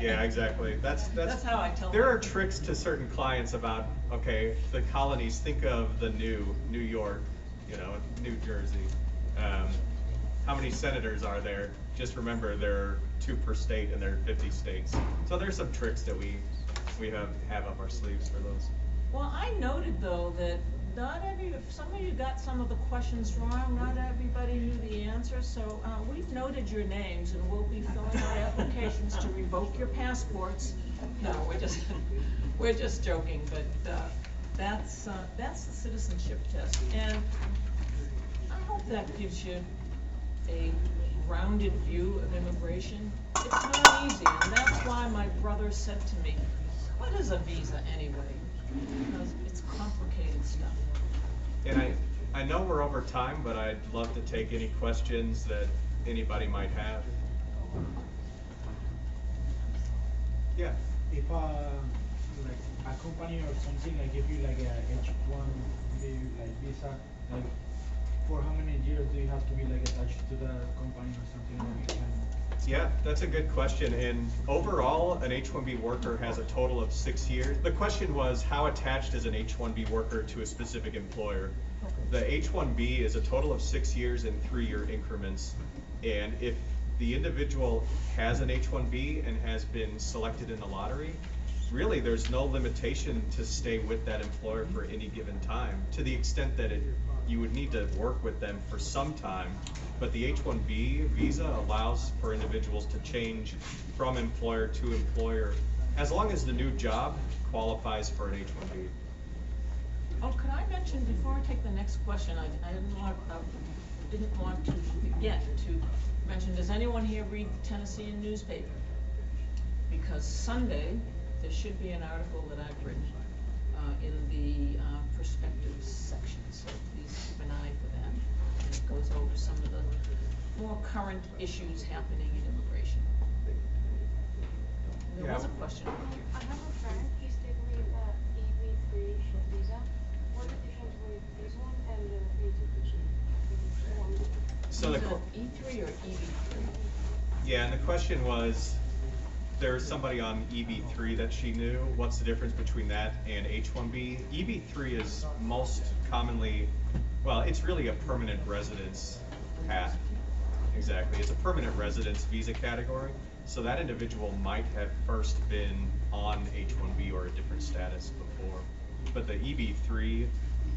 Yeah, exactly. That's how I tell There them. are tricks to certain clients about, okay, the colonies, think of the New York, New Jersey. How many senators are there? Just remember there are 2 per state and there are 50 states. So there's some tricks that we have up our sleeves for those. Well, I noted though that if some of you got some of the questions wrong, not everybody knew the answer, so we've noted your names and we'll be filling out applications to revoke your passports. No, we're just joking, but that's the citizenship test, and I hope that gives you a rounded view of immigration. It's not easy, and that's why my brother said to me, "What is a visa anyway?" Because it's complicated stuff. And I know we're over time, but I'd love to take any questions that anybody might have. Yeah. If like a company or something like give you like a H-1B like visa, like for how many years do you have to be like attached to the company or something that you can? Yeah, that's a good question. And overall, an H-1B worker has a total of 6 years. The question was, how attached is an H-1B worker to a specific employer? The H-1B is a total of 6 years in 3-year increments. And if the individual has an H-1B and has been selected in the lottery, really there's no limitation to stay with that employer for any given time, to the extent that you would need to work with them for some time. But the H-1B visa allows for individuals to change from employer to employer as long as the new job qualifies for an H-1B. Oh, could I mention, before I take the next question, I didn't want to forget to mention, does anyone here read the Tennessean newspaper? Because Sunday, there should be an article that I've written in the perspectives section, so please keep an eye for that. And it goes over some of the more current issues happening in immigration. There was a question over here. I have a friend, he's taking the EB3 visa. What's the difference with this one and the ATP? So Is it E3 or EB3? Yeah, and the question was, there's somebody on EB3 that she knew. What's the difference between that and H-1B? EB3 is most commonly, well, it's really a permanent residence path. Exactly, it's a permanent residence visa category. So that individual might have first been on H-1B or a different status before. But the EB3,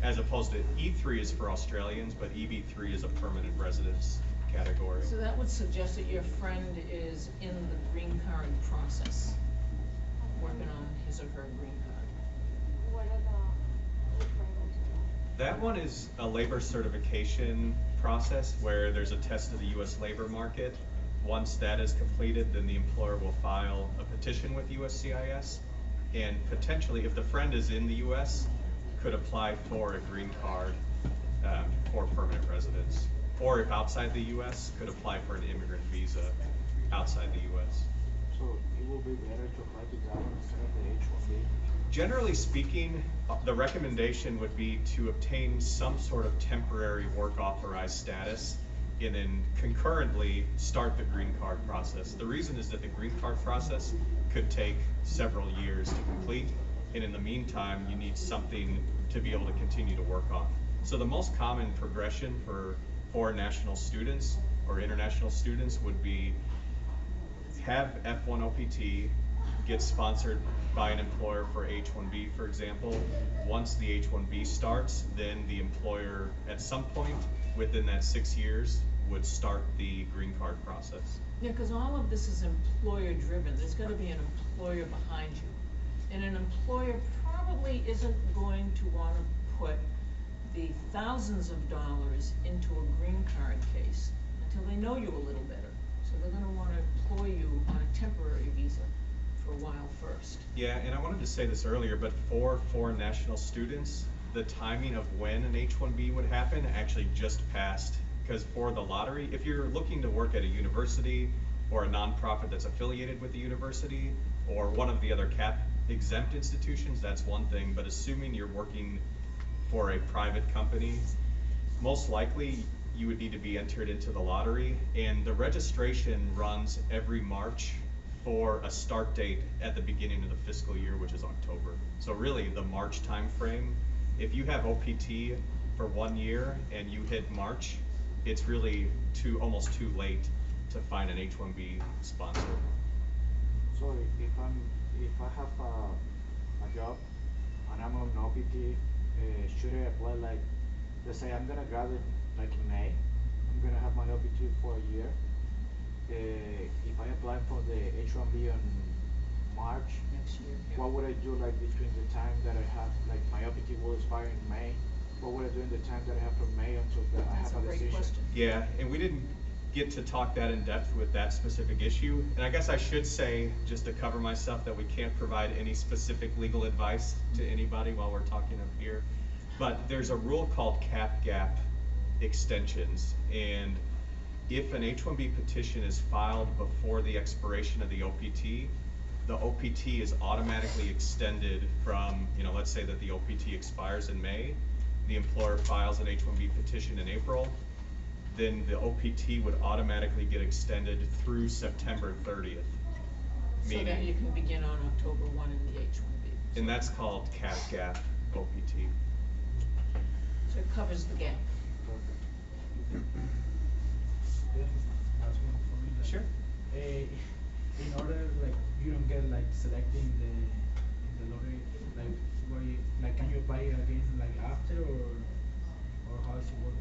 as opposed to E3 is for Australians, but EB3 is a permanent residence category. So that would suggest that your friend is in the green card process, working on his or her green card. What are the requirements? That one is a labor certification process where there's a test of the U.S. labor market. Once that is completed, then the employer will file a petition with USCIS, and potentially, if the friend is in the U.S., could apply for a green card for permanent residence. Or if outside the U.S., could apply for an immigrant visa outside the U.S. So it will be better to apply to that one instead of the H-1B? Generally speaking, the recommendation would be to obtain some sort of temporary work authorized status and then concurrently start the green card process. The reason is that the green card process could take several years to complete, and in the meantime, you need something to be able to continue to work on. So the most common progression for foreign national students or international students would be have F1 OPT, get sponsored by an employer for H-1B, for example. Once the H-1B starts, then the employer at some point within that 6 years would start the green card process. Yeah, because all of this is employer driven. There's got to be an employer behind you. And an employer probably isn't going to want to put the thousands of dollars into a green card case until they know you a little better. So they're going to want to employ you on a temporary visa for a while first. Yeah, and I wanted to say this earlier, but for foreign national students, the timing of when an H-1B would happen actually just passed because for the lottery, if you're looking to work at a university or a nonprofit that's affiliated with the university or one of the other CAP exempt institutions, that's one thing, but assuming you're working for a private company, most likely you would need to be entered into the lottery, and the registration runs every March for a start date at the beginning of the fiscal year, which is October. So really the March timeframe, if you have OPT for 1 year and you hit March, it's really almost too late to find an H-1B sponsor. So if I have a job and I'm on OPT, should I apply, like, let's say I'm gonna graduate like in May, I'm gonna have my OPT for a year. If I apply for the H-1B on March, Next year. Yeah. what would I do, like, between the time that I have, like, my OPT will expire in May? What would I do in the time that I have from May until I That's have a a decision? great question. Yeah, and we didn't get to talk that in depth with that specific issue. And I guess I should say, just to cover myself, that we can't provide any specific legal advice to anybody while we're talking up here. But there's a rule called cap-gap extensions. And if an H-1B petition is filed before the expiration of the OPT is automatically extended from, let's say that the OPT expires in May, the employer files an H-1B petition in April, then the OPT would automatically get extended through September 30th. So that you can begin on October 1 in the H-1B. And that's called cap-gap OPT. So it covers the gap. Then last one for me. Like, Sure. In order, like, you don't get like selected in the lottery, like can you apply again like after or how does it work?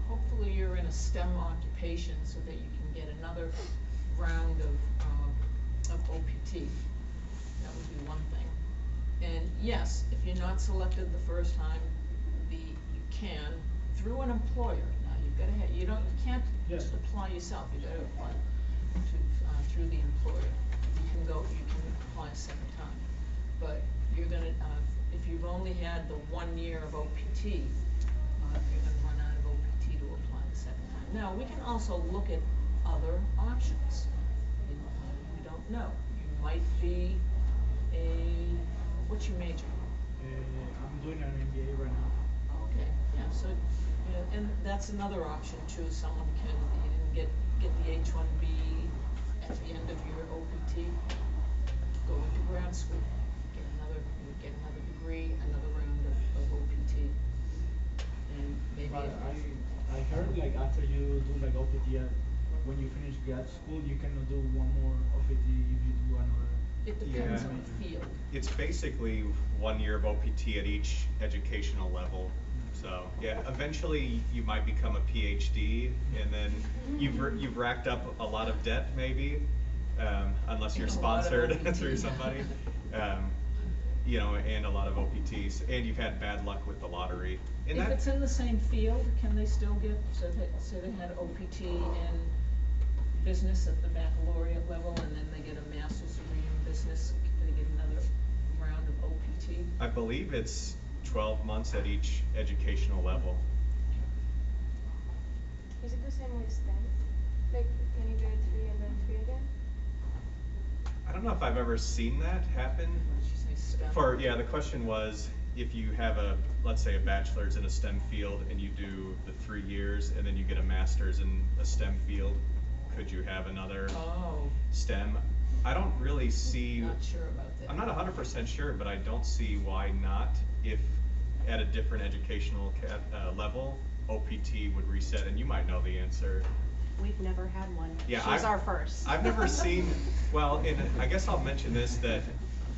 Hopefully you're in a STEM occupation so that you can get another round of OPT. That would be one thing. And yes, if you're not selected the first time, you can, through an employer. Now you've got to you can't Yes. just apply yourself, you got to apply through the employer. You can apply a second time. But you're gonna, if you've only had the 1 year of OPT, you're gonna run out of OPT to apply the second time. Now, we can also look at other options. We don't know. You might be what's your major? I'm doing an MBA right now. Okay, yeah, so, and that's another option too. Someone can, get the H-1B at the end of your OPT, go into grad school, get another degree, another round of OPT. And maybe. But I heard like after you do like OPT, when you finish grad school, you cannot do one more OPT if you do another. It depends Yeah. on the field. It's basically 1 year of OPT at each educational level. So yeah, eventually you might become a PhD, and then you've racked up a lot of debt maybe, unless you're And a lot of sponsored OPT. through somebody, and a lot of OPTs, and you've had bad luck with the lottery. And If that, it's in the same field, can they still get, so they had OPT in business at the baccalaureate level, and then they get a master's degree in business, can they get another round of OPT? I believe it's 12 months at each educational level. Is it the same with STEM? Like, can you get 3 and then 3 again? I don't know if I've ever seen that happen. What did you say, STEM? The question was, if you have let's say a bachelor's in a STEM field and you do the 3 years and then you get a master's in a STEM field, could you have another Oh, STEM? I don't really see, not sure about that. I'm not 100% sure, but I don't see why not. If at a different educational level, OPT would reset, and you might know the answer. We've never had one. Yeah, She's our first. I've never seen, well, and I guess I'll mention this, that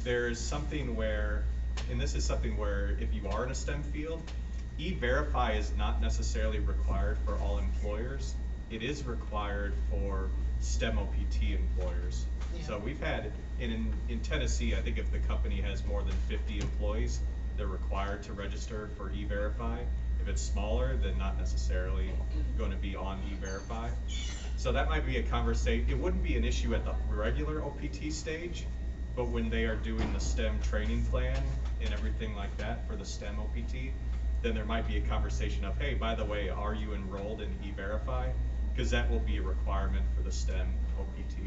there's something where, and this is something where if you are in a STEM field, E-Verify is not necessarily required for all employers. It is required for STEM OPT employers. Yeah. So we've had, in Tennessee, I think if the company has more than 50 employees, they're required to register for E-Verify. If it's smaller, then not necessarily going to be on E-Verify. So that might be a conversation. It wouldn't be an issue at the regular OPT stage, but when they are doing the STEM training plan and everything like that for the STEM OPT, then there might be a conversation of, hey, by the way, are you enrolled in E-Verify? Because that will be a requirement for the STEM OPT.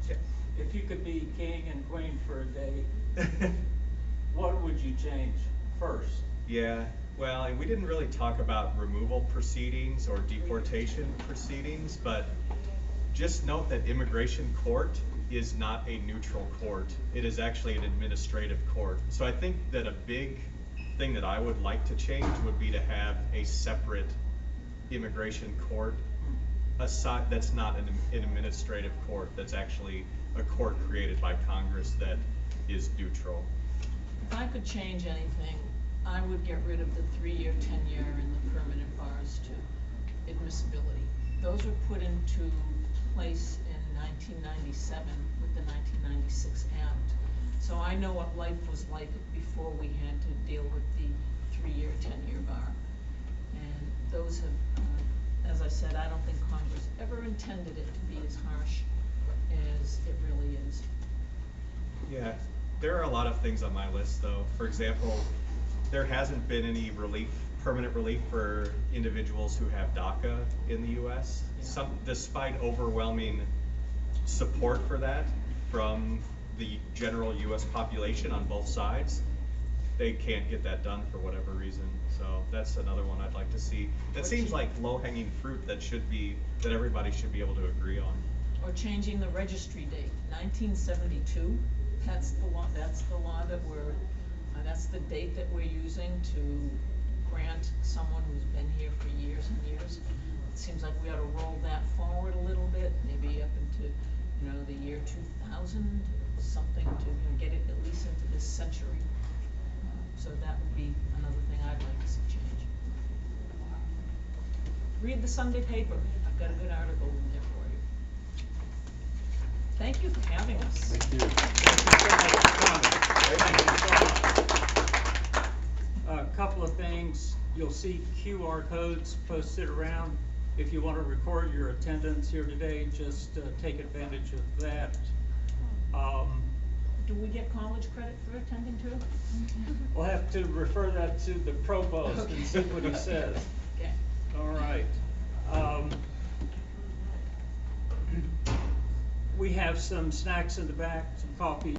Yeah. If you could be king and queen for a day, what would you change first? Yeah, well, and we didn't really talk about removal proceedings or deportation proceedings, but just note that immigration court is not a neutral court. It is actually an administrative court. So I think that a big thing that I would like to change would be to have a separate immigration court aside, that's not an administrative court, that's actually a court created by Congress that is neutral. If I could change anything, I would get rid of the 3-year tenure and the permanent bars to admissibility. Those were put into place in 1997 with the 1996 Act. So I know what life was like before we had to deal with the 3-year tenure bar. And those have, as I said, I don't think Congress ever intended it to be as harsh as it really is. Yeah, there are a lot of things on my list though. For example, there hasn't been any permanent relief for individuals who have DACA in the US. Yeah. Despite overwhelming support for that from the general US population on both sides, they can't get that done for whatever reason. So that's another one I'd like to see. That seems like low-hanging fruit that everybody should be able to agree on. Or changing the registry date, 1972, that's the law that that's the date that we're using to grant someone who's been here for years and years. It seems like we ought to roll that forward a little bit, maybe up into, the year 2000, something to, get it at least into this century. So that would be another thing I'd like to see change. Read the Sunday paper. I've got a good article in there for you. Thank you for having us. Thank you so much for coming. Thank you so much. A couple of things. You'll see QR codes posted around. If you want to record your attendance here today, just take advantage of that. Do we get college credit for attending too? We'll have to refer that to the provost and see what he says. Okay. All right. We have some snacks in the back, some coffee.